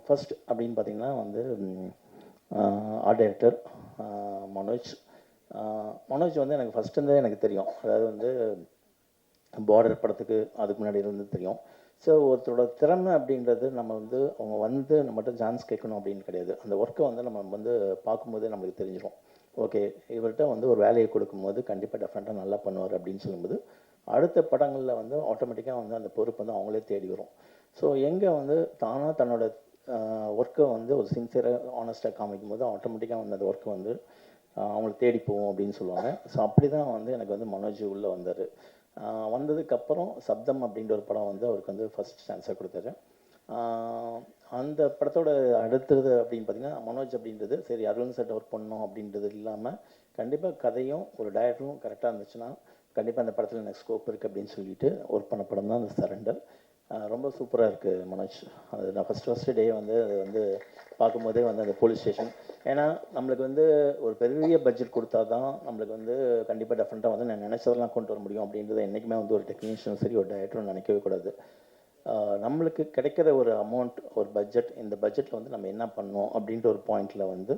ஃபஸ்ட் அப்படின்னு பார்த்திங்கன்னா வந்து ஆர்ட் டைரக்டர் மனோஜ். மனோஜ் வந்து எனக்கு ஃபஸ்ட்டுருந்தே எனக்கு தெரியும். அதாவது வந்து பார்டர் படத்துக்கு அதுக்கு முன்னாடி இருந்து தெரியும். ஸோ ஒருத்தரோட திறமை அப்படின்றது நம்ம வந்து அவங்க வந்து நம்மகிட்ட சான்ஸ் கேட்கணும் அப்படின்னு கிடையாது. அந்த ஒர்க்கை வந்து நம்ம வந்து பார்க்கும்போதே நம்மளுக்கு தெரிஞ்சிடும். ஓகே, இவர்கிட்ட வந்து ஒரு வேலையை கொடுக்கும்போது கண்டிப்பாக டெஃபரெண்ட்டாக நல்லா பண்ணுவார் அப்படின்னு சொல்லும்போது, அடுத்த படங்களில் வந்து ஆட்டோமேட்டிக்காக வந்து அந்த பொறுப்பு வந்து அவங்களே தேடி வரும். ஸோ எங்கே வந்து தானாக தன்னோட ஒர்க்கை வந்து ஒரு சின்சியராக ஆனஸ்ட்டாக காமிக்கும் போது ஆட்டோமேட்டிக்காக வந்து அந்த ஒர்க்கை வந்து அவங்களுக்கு தேடி போவோம் அப்படின்னு சொல்லுவாங்க. ஸோ அப்படி தான் வந்து எனக்கு வந்து மனோஜ் உள்ளே வந்தார். வந்ததுக்கப்புறம் சப்தம் அப்படின்ற ஒரு படம் வந்து அவருக்கு வந்து ஃபஸ்ட் சான்ஸாக கொடுத்தாரு. அந்த படத்தோட அடுத்தது அப்படின்னு பார்த்திங்கன்னா, மனோஜ் அப்படின்றது சரி அருண் சார்ட்ட ஒர்க் பண்ணணும் அப்படின்றது இல்லாமல், கண்டிப்பாக கதையும் ஒரு டைரக்டரும் கரெக்டாக இருந்துச்சுன்னா, கண்டிப்பாக அந்த படத்தில் எனக்கு ஸ்கோப் இருக்குது அப்படின்னு சொல்லிட்டு ஒர்க் பண்ண படம் தான் அந்த சரண்டர். ரொம்ப சூப்பராக இருக்குது மனோஜ். அது நான் ஃபஸ்ட்டு டே வந்து அது வந்து பார்க்கும்போதே வந்து அந்த போலீஸ் ஸ்டேஷன், ஏன்னா நம்மளுக்கு வந்து ஒரு பெரிய பட்ஜெட் கொடுத்தா தான் நம்மளுக்கு வந்து கண்டிப்பாக டெஃபரெண்ட்டாக வந்து நான் நினச்சதெல்லாம் கொண்டு வர முடியும் அப்படின்றத என்றைக்குமே வந்து ஒரு டெக்னீஷியனும் சரி ஒரு டைரக்டரும் நினைக்கவே கூடாது. நம்மளுக்கு கிடைக்கிற ஒரு அமௌண்ட், ஒரு பட்ஜெட், இந்த பட்ஜெட்டில் வந்து நம்ம என்ன பண்ணணும் அப்படின்ற ஒரு பாயிண்டில் வந்து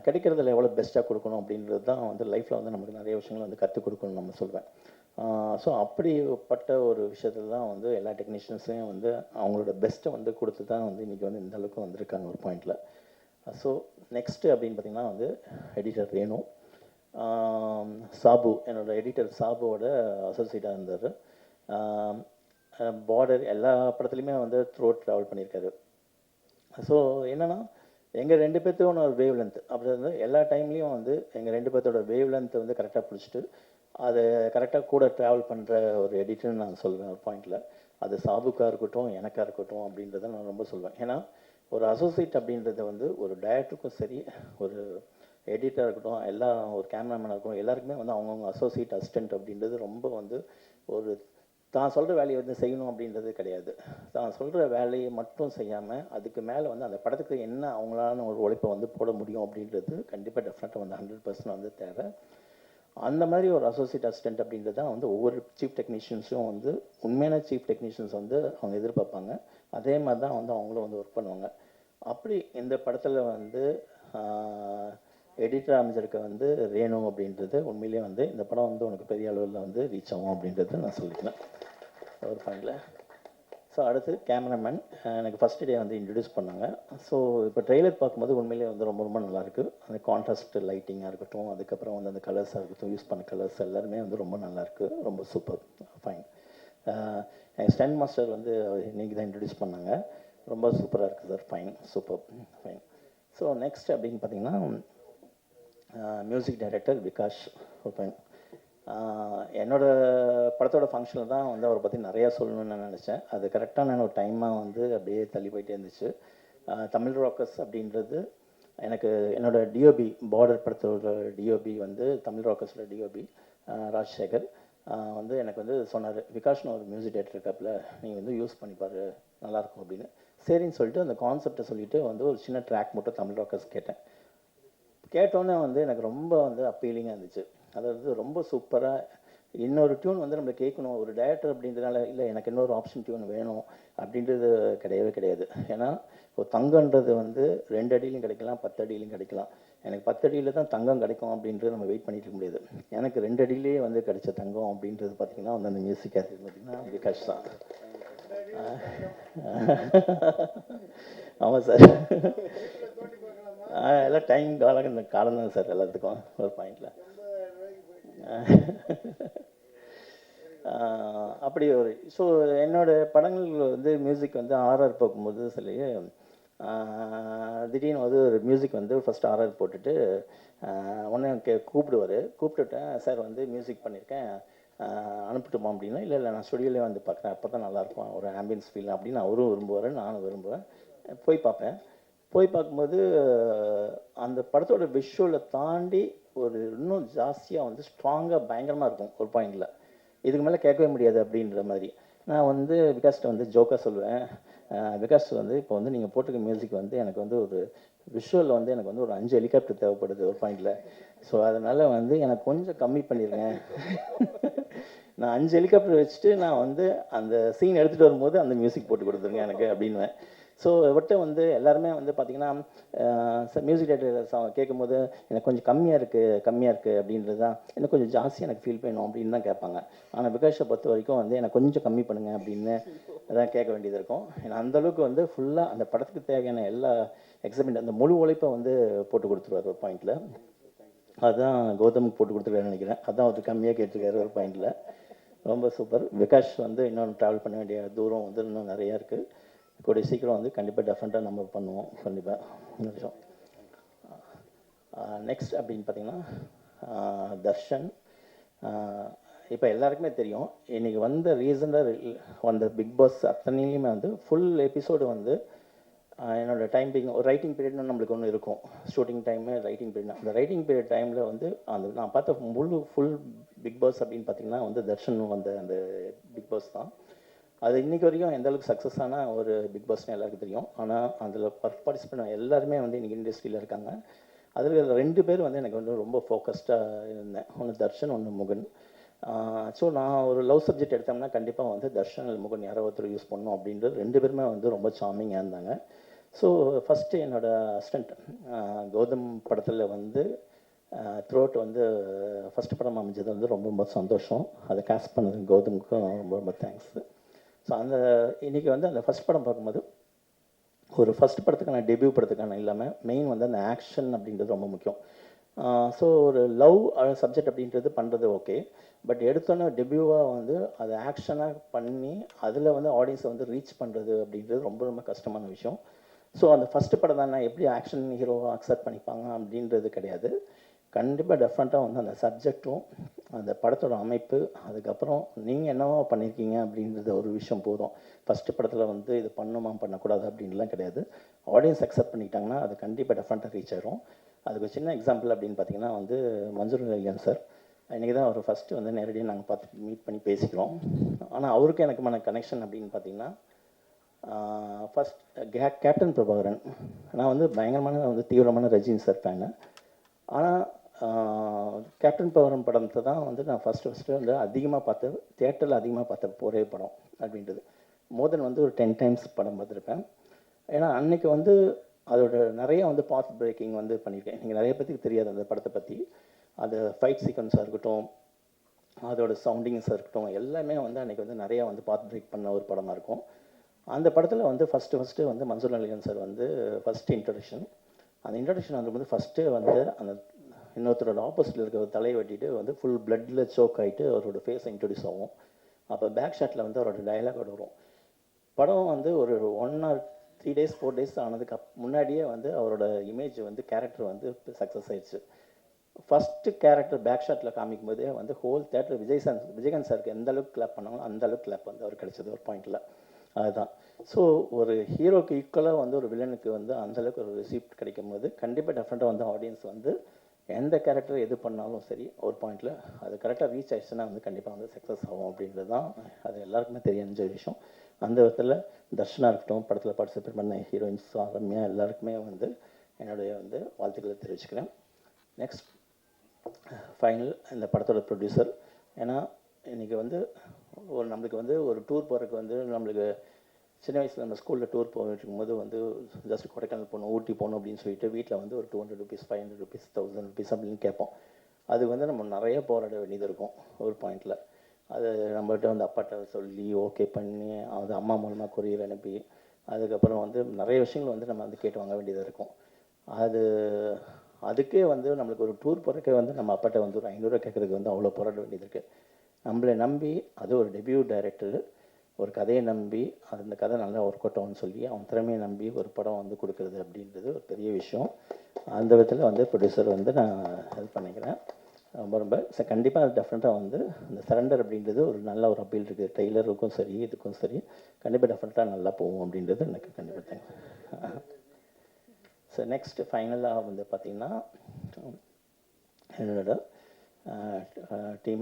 கிடைக்கிறதுல எவ்வளோ பெஸ்ட்டாக கொடுக்கணும் அப்படின்றது தான் வந்து லைஃப்பில் வந்து நமக்கு நிறைய விஷயங்கள் வந்து கற்றுக் கொடுக்கணும்னு நம்ம சொல்வேன். ஸோ அப்படிப்பட்ட ஒரு விஷயத்தில் தான் வந்து எல்லா டெக்னீஷியன்ஸையும் வந்து அவங்களோட பெஸ்ட்டை வந்து கொடுத்து தான் வந்து இன்றைக்கி வந்து இந்த அளவுக்கு வந்திருக்காங்க ஒரு பாயிண்டில். ஸோ நெக்ஸ்ட்டு அப்படின்னு பார்த்திங்கன்னா வந்து எடிட்டர் ரேணு. சாபு, என்னோடய எடிட்டர் சாபுவோட அசோசியேட்டாக இருந்தார். பார்டர் எல்லா படத்துலையுமே வந்து த்ரூ அவுட் ட்ராவல் பண்ணியிருக்காரு. ஸோ என்னென்னா எங்கள் 2 பேர்த்தோட ஒரு வேவ் லென்த் அப்படி வந்து எல்லா டைம்லேயும் வந்து எங்கள் 2 பேர்த்தோட வேவ் லென்த்தை வந்து கரெக்டாக பிடிச்சிட்டு அதை கரெக்டாக கூட ட்ராவல் பண்ணுற ஒரு எடிட்டர்னு நான் சொல்வேன் ஒரு பாயிண்டில். அது சாபுக்காக இருக்கட்டும், எனக்காக இருக்கட்டும் அப்படின்றத நான் ரொம்ப சொல்வேன். ஏன்னா ஒரு அசோசியேட் அப்படின்றத வந்து ஒரு டைரக்டருக்கும் சரி, ஒரு எடிட்டராக இருக்கட்டும், எல்லா ஒரு கேமராமேனாக இருக்கட்டும், எல்லாருக்குமே வந்து அவங்கவுங்க அசோசியேட் அசிஸ்டண்ட் அப்படின்றது ரொம்ப வந்து ஒரு தான் சொல்கிற வேலையை வந்து செய்யணும் அப்படின்றது கிடையாது. தான் சொல்கிற வேலையை மட்டும் செய்யாமல் அதுக்கு மேலே வந்து அந்த படத்துக்கு என்ன அவங்களான ஒரு உழைப்பை வந்து போட முடியும் அப்படின்றது கண்டிப்பாக டெஃபினட்டாக வந்து 100% வந்து தேவை. அந்த மாதிரி ஒரு அசோசியேட் அசிஸ்டண்ட் அப்படின்றது தான் வந்து ஒவ்வொரு சீஃப் டெக்னீஷியன்ஸும் வந்து உண்மையான சீஃப் டெக்னீஷியன்ஸ் வந்து அவங்க எதிர்பார்ப்பாங்க. அதே மாதிரி தான் வந்து அவங்களும் வந்து ஒர்க் பண்ணுவாங்க. அப்படி இந்த படத்தில் வந்து எடிட்டர் அமைஞ்சிருக்க வந்து ரேணு அப்படின்றது உண்மையிலேயே வந்து இந்த படம் வந்து உனக்கு பெரிய அளவில் வந்து ரீச் ஆகும் அப்படின்றத நான் சொல்லிக்கிறேன் ஒரு பாயிண்டில். ஸோ அடுத்து கேமராமேன் எனக்கு ஃபஸ்ட்டு டே வந்து இன்ட்ரடியூஸ் பண்ணாங்க. ஸோ இப்போ ட்ரெய்லர் பார்க்கும்போது உண்மையிலேயே வந்து ரொம்ப ரொம்ப நல்லாயிருக்கு. அந்த கான்ட்ராஸ்ட் லைட்டிங்காக இருக்கட்டும், அதுக்கப்புறம் வந்து அந்த கலர்ஸாக இருக்கட்டும், யூஸ் பண்ண கலர்ஸ் எல்லாருமே வந்து ரொம்ப நல்லாயிருக்கு. ரொம்ப சூப்பர், ஃபைன். என் ஸ்டன் மாஸ்டர் வந்து இன்றைக்கி தான் இன்ட்ரடியூஸ் பண்ணாங்க. ரொம்ப சூப்பராக இருக்குது sir, fine, super, fine. So next அப்படின்னு பார்த்தீங்கன்னா மியூசிக் டைரக்டர் விகாஷ். ஃபைன். என்னோடய படத்தோட ஃபங்க்ஷனில் தான் வந்து அவரை பற்றி நிறையா சொல்லணும்னு நான் நினச்சேன். அது கரெக்டாக நான் ஒரு டைமாக வந்து அப்படியே தள்ளி போயிட்டே இருந்துச்சு. தமிழ் ராக்கர்ஸ் அப்படின்றது எனக்கு என்னோடய டிஓபி, பார்டர் படத்தோட டிஓபி வந்து தமிழ் ராக்கர்ஸோட டிஓபி ராஜசேகர் வந்து எனக்கு வந்து சொன்னார், விகாஷ்னு ஒரு மியூசிக் டைரக்டர் இருக்காப்புல, நீங்கள் வந்து யூஸ் பண்ணிப்பார், நல்லாயிருக்கும் அப்படின்னு. சரின்னு சொல்லிட்டு அந்த கான்செப்டை சொல்லிவிட்டு வந்து ஒரு சின்ன ட்ராக் மட்டும் தமிழ் ராக்கர்ஸ் கேட்டோன்னே வந்து எனக்கு ரொம்ப வந்து அப்பீலிங்காக இருந்துச்சு. அதாவது ரொம்ப சூப்பராக இன்னொரு டியூன் வந்து நம்ம கேட்கணும், ஒரு டைரக்டர் அப்படின்றதுனால இல்லை எனக்கு இன்னொரு ஆப்ஷன் டியூன் வேணும் அப்படின்றது கிடையவே கிடையாது. ஏன்னா இப்போ தங்கன்றது வந்து 2 அடியிலையும் கிடைக்கலாம், 10 அடியிலையும் கிடைக்கலாம். எனக்கு 10 அடியில் தான் தங்கம் கிடைக்கும் அப்படின்றது நம்ம வெயிட் பண்ணிட்டு இருக்க முடியாது. எனக்கு 2 அடியிலேயே வந்து கிடைச்ச தங்கம் அப்படின்றது பார்த்திங்கன்னா வந்து அந்த மியூசிக் அது பார்த்திங்கன்னா விகாஷ் தான். ஆமாம் சார், எல்லாம் டைம் இந்த காலம் தான் சார் எல்லாத்துக்கும் ஒரு பாயிண்டில். அப்படி ஒரு ஸோ என்னோடய படங்கள் வந்து மியூசிக் வந்து ஆர்ஆர் பார்க்கும்போது சொல்லி திடீர்னு வந்து ஒரு மியூசிக் வந்து ஃபஸ்ட்டு ஆர்ஆர் போட்டுட்டு உடனே கூப்பிடுவார். கூப்பிட்டுட்டேன், சார் வந்து மியூசிக் பண்ணியிருக்கேன் அனுப்பிட்டுமா அப்படின்னா, இல்லை இல்லை நான் ஸ்டுடியோலேயே வந்து பார்க்குறேன், அப்போ தான் நல்லாயிருக்கும் ஒரு ஆம்பியன்ஸ் ஃபீல் அப்படின்னு அவரும் விரும்புவார், நானும் விரும்புவேன். போய் பார்ப்பேன். போய் பார்க்கும்போது அந்த படத்தோட விஷுவலை தாண்டி ஒரு இன்னும் ஜாஸ்தியாக வந்து ஸ்ட்ராங்காக பயங்கரமாக இருக்கும் ஒரு பாயிண்டில். இதுக்கு மேலே கேட்கவே முடியாது அப்படின்ற மாதிரி. நான் வந்து விகாஸ்கிட்ட வந்து ஜோக்காக சொல்லுவேன், விகாஸ் வந்து இப்போ வந்து நீங்கள் போட்டிருக்க மியூசிக் வந்து எனக்கு வந்து ஒரு விஷுவலில் வந்து எனக்கு வந்து ஒரு 5 ஹெலிகாப்டர் தேவைப்படுது ஒரு பாயிண்டில். ஸோ அதனால் வந்து எனக்கு கொஞ்சம் கம்மி பண்ணிடுங்க. நான் 5 ஹெலிகாப்டர் வச்சுட்டு நான் வந்து அந்த சீன் எடுத்துகிட்டு வரும்போது அந்த மியூசிக் போட்டு கொடுத்துருங்க எனக்கு அப்படின்வேன். ஸோ இவர்கிட்ட வந்து எல்லாருமே வந்து பார்த்திங்கன்னா மியூசிக் டேரக்டர் கேட்கும்போது எனக்கு கொஞ்சம் கம்மியாக இருக்குது அப்படின்றது தான், இன்னும் கொஞ்சம் ஜாஸ்தி எனக்கு ஃபீல் பண்ணணும் அப்படின்னு தான் கேட்பாங்க. ஆனால் விகாஷை பொறுத்த வரைக்கும் வந்து எனக்கு கொஞ்சம் கம்மி பண்ணுங்கள் அப்படின்னு தான் கேட்க வேண்டியது இருக்கும். ஏன்னா அந்தளவுக்கு வந்து ஃபுல்லாக அந்த படத்துக்கு தேவையான எல்லா எக்ஸிபிட் அந்த முழு உழைப்பை வந்து போட்டு கொடுத்துருவார் ஒரு பாயிண்டில். அதுதான் கௌதமுக்கு போட்டு கொடுத்துருக்காருன்னு நினைக்கிறேன். அதுதான் அவர் கம்மியாக கேட்டிருக்காரு ஒரு பாயிண்டில். ரொம்ப சூப்பர். விகாஷ் வந்து இன்னும் ட்ராவல் பண்ண வேண்டிய தூரம் வந்து இன்னும் நிறையா இருக்குது. கூடிய சீக்கிரம் வந்து கண்டிப்பாக டெஃபரெண்ட்டாக நம்ம பண்ணுவோம் கண்டிப்பாக. நிமிஷம் நெக்ஸ்ட் அப்படின்னு பார்த்தீங்கன்னா தர்ஷன். இப்போ எல்லாருக்குமே தெரியும், இன்றைக்கி வந்த ரீசனாக வந்த பிக் பாஸ் அத்தனையுமே வந்து ஃபுல் எபிசோடு வந்து என்னோடய டைமிங் ஒரு ரைட்டிங் பீரியட்னு நம்மளுக்கு ஒன்று இருக்கும். Shooting time writing period. அந்த ரைட்டிங் பீரியட் டைமில் வந்து அந்த நான் பார்த்த ஃபுல் பிக் பாஸ் அப்படின்னு பார்த்திங்கன்னா வந்து தர்ஷன் வந்த அந்த பிக் பாஸ் தான். அது இன்றைக்கி வரைக்கும் எந்த அளவுக்கு சக்ஸஸான ஒரு பிக் பாஸ்னு எல்லாருக்கும் தெரியும். ஆனால் அதில் பார்ட்டிசிபேட் எல்லாருமே வந்து இன்றைக்கி இண்டஸ்ட்ரியில் இருக்காங்க. அதில் 2 பேர் வந்து எனக்கு வந்து ரொம்ப ஃபோக்கஸ்டாக இருந்தேன். ஒன்று தர்ஷன், ஒன்று முகன். ஸோ நான் ஒரு லவ் சப்ஜெக்ட் எடுத்தோம்னா கண்டிப்பாக வந்து தர்ஷன் அல்லது முகன் யாரோ ஒருத்தர் யூஸ் பண்ணணும் அப்படின்றது 2 பேருமே வந்து ரொம்ப சாமிங்காக இருந்தாங்க. ஸோ ஃபஸ்ட்டு என்னோடய அசிஸ்டண்ட் கௌதம் படத்தில் வந்து த்ரூஅவுட் வந்து ஃபஸ்ட்டு படம் அமைஞ்சது வந்து ரொம்ப ரொம்ப சந்தோஷம். அதை காஸ்ட் பண்ணது கௌதமுக்கும் ரொம்ப ரொம்ப தேங்க்ஸு. ஸோ அந்த இன்றைக்கி வந்து அந்த ஃபஸ்ட் படம் பார்க்கும்போது ஒரு ஃபஸ்ட் படத்துக்கான டெபியூ படத்துக்கான இல்லாமல் மெயின் வந்து அந்த ஆக்ஷன் அப்படின்றது ரொம்ப முக்கியம். ஸோ ஒரு லவ் சப்ஜெக்ட் அப்படின்றது பண்ணுறது ஓகே, பட் எடுத்தோன்னே டெபியூவாக வந்து அதை ஆக்ஷனாக பண்ணி அதில் வந்து ஆடியன்ஸை வந்து ரீச் பண்ணுறது அப்படின்றது ரொம்ப ரொம்ப கஷ்டமான விஷயம். ஸோ அந்த ஃபஸ்ட்டு படம் தானே எப்படி ஆக்ஷன் ஹீரோவை அக்செப்ட் பண்ணிப்பாங்க அப்படின்றது கிடையாது. கண்டிப்பாக டெஃபரெண்ட்டாக வந்து அந்த சப்ஜெக்டும் அந்த படத்தோட அமைப்பு, அதுக்கப்புறம் நீங்கள் என்னவோ பண்ணியிருக்கீங்க அப்படின்றது ஒரு விஷயம் போதும். ஃபஸ்ட்டு படத்தில் வந்து இது பண்ணுமா பண்ணக்கூடாது அப்படின்லாம் கிடையாது. ஆடியன்ஸ் அக்செப்ட் பண்ணிக்கிட்டாங்கன்னா அது கண்டிப்பாக டெஃபரெண்ட்டாக ரீச் ஆயிரும். அதுக்கு ஒரு சின்ன எக்ஸாம்பிள் அப்படின்னு பார்த்தீங்கன்னா வந்து மன்சூர் அலிகான் சார். இன்றைக்கி தான் அவர் ஃபஸ்ட்டு வந்து நேரடியாக நாங்கள் பார்த்து மீட் பண்ணி பேசிக்கிறோம். ஆனால் அவருக்கு எனக்குமான கனெக்ஷன் அப்படின்னு பார்த்தீங்கன்னா ஃபஸ்ட் கேப்டன் பிரபாகரன். நான் வந்து பயங்கரமான வந்து தீவிரமான ரஜினி சார் ஃபேனு. ஆனால் கேப்டன் பிரபாகரன் படத்தை தான் வந்து நான் ஃபஸ்ட்டு வந்து அதிகமாக பார்த்தது, தியேட்டரில் அதிகமாக பார்த்த ஒரே படம் அப்படின்றது. மோர் தென் வந்து ஒரு 10 டைம்ஸ் படம் பார்த்துருப்பேன். ஏன்னா அன்றைக்கி வந்து அதோட நிறைய வந்து பாத் பிரேக்கிங் வந்து பண்ணியிருக்கேன். நீங்கள் நிறைய பேருக்கு தெரியாது அந்த படத்தை பற்றி. அது ஃபைட் சீக்வன்ஸாக இருக்கட்டும், அதோட சவுண்டிங்ஸாக இருக்கட்டும், எல்லாமே வந்து அன்றைக்கி வந்து நிறையா வந்து பாத் பிரேக் பண்ண ஒரு படமாக இருக்கும். அந்த படத்தில் வந்து ஃபஸ்ட்டு வந்து மன்சூர் அலிகான் சார் வந்து ஃபஸ்ட்டு இன்ட்ரடக்ஷன். அந்த இன்ட்ரடக்ஷன் வந்து ஃபஸ்ட்டு வந்து அந்த இன்னொருத்தரோட ஆப்போசிட்டில் இருக்கிற தலையை வெட்டிட்டு வந்து ஃபுல் பிளட்டில் சோக் ஆகிட்டு அவரோட ஃபேஸை இன்ட்ரடியூஸ் ஆகும். அப்போ பேக் ஷாட்டில் வந்து அவரோட டயலாக் வரும். படம் வந்து ஒரு 1 or 3 days 4 days ஆனதுக்கு முன்னாடியே வந்து அவரோட இமேஜ் வந்து கேரக்டர் வந்து சக்ஸஸ் ஆயிடுச்சு. ஃபஸ்ட்டு கேரக்டர் பேக் ஷாட்டில் காமிக்கும் போதே வந்து ஹோல் தேட்டர் விஜயகாந்த் சாருக்கு எந்த அளவுக்கு கிளாப் பண்ணாங்களோ அந்த அளவுக்கு கிளாப் வந்து அவர் கிடைச்சது ஒரு பாயிண்டில். அதுதான். ஸோ ஒரு ஹீரோக்கு ஈக்குவலாக வந்து ஒரு வில்லனுக்கு வந்து அந்தளவுக்கு ஒரு ரிசீப்ட் கிடைக்கும் போது கண்டிப்பாக டெஃபரெண்ட்டாக வந்து ஆடியன்ஸ் வந்து எந்த கேரக்டர் எது பண்ணாலும் சரி ஒரு பாயிண்டில் அது கரெக்டாக ரீச் ஆயிடுச்சுன்னா வந்து கண்டிப்பாக வந்து சக்ஸஸ் ஆகும் அப்படின்றது தான் அது எல்லாருக்குமே தெரிஞ்ச விஷயம். அந்த விதத்தில் தர்ஷனாக இருக்கட்டும், படத்தில் பார்ட்டிசிபேட் பண்ண ஹீரோயின்ஸ் ரம்யா எல்லாருக்குமே வந்து என்னுடைய வந்து வாழ்த்துக்களை தெரிவிச்சுக்கிறேன். நெக்ஸ்ட் ஃபைனல் இந்த படத்தோட ப்ரொடியூசர். ஏன்னா இன்றைக்கி வந்து நம்மளுக்கு வந்து ஒரு டூர் போகிறதுக்கு வந்து நம்மளுக்கு சின்ன வயசில் நம்ம ஸ்கூலில் டூர் போயிட்டு இருக்கும்போது வந்து ஜஸ்ட் கொடைக்கானல் போகணும், ஊட்டி போகணும் அப்படின்னு சொல்லிட்டு வீட்டில் வந்து ஒரு 200 ருபீஸ், 500 ருபீஸ், 1000 ருபீஸ் அப்படின்னு கேட்போம். அது வந்து நம்ம நிறைய போராட வேண்டியது இருக்கும் ஒரு பாயிண்டில். அது நம்மகிட்ட வந்து அப்பாட்ட சொல்லி ஓகே பண்ணி அது அம்மா மூலமாக கொரியர் அனுப்பி அதுக்கப்புறம் வந்து நிறைய விஷயங்கள் வந்து நம்ம வந்து கேட்டு வாங்க வேண்டியதாக இருக்கும். அதுக்கே வந்து நம்மளுக்கு ஒரு டூர் போகிறக்கே வந்து நம்ம அப்பாட்ட வந்து ஒரு 500 கேட்குறதுக்கு வந்து அவ்வளோ போராட வேண்டியது இருக்குது. நம்மளை நம்பி அது ஒரு டெபியூ டைரக்டர் ஒரு கதையை நம்பி அந்த கதை நல்லா ஒர்க் அவுட் ஆகும்னு சொல்லி அவன் திறமையை நம்பி ஒரு படம் வந்து கொடுக்குறது அப்படின்றது ஒரு பெரிய விஷயம். அந்த விதத்தில் வந்து ப்ரொடியூசர் வந்து நான் ஹெல்ப் பண்ணிக்கிறேன் ரொம்ப கண்டிப்பாக அது டெஃபினட்டாக வந்து இந்த சரண்டர் அப்படின்றது ஒரு நல்ல ஒரு அப்பீல் இருக்குது. ட்ரெய்லருக்கும் சரி இதுக்கும் சரி கண்டிப்பாக டெஃபினட்டாக நல்லா போகும் அப்படின்றது எனக்கு கண்டிப்பாக தெரியும். ஸோ நெக்ஸ்ட்டு ஃபைனலாக வந்து பார்த்திங்கன்னா என்னோட டீம்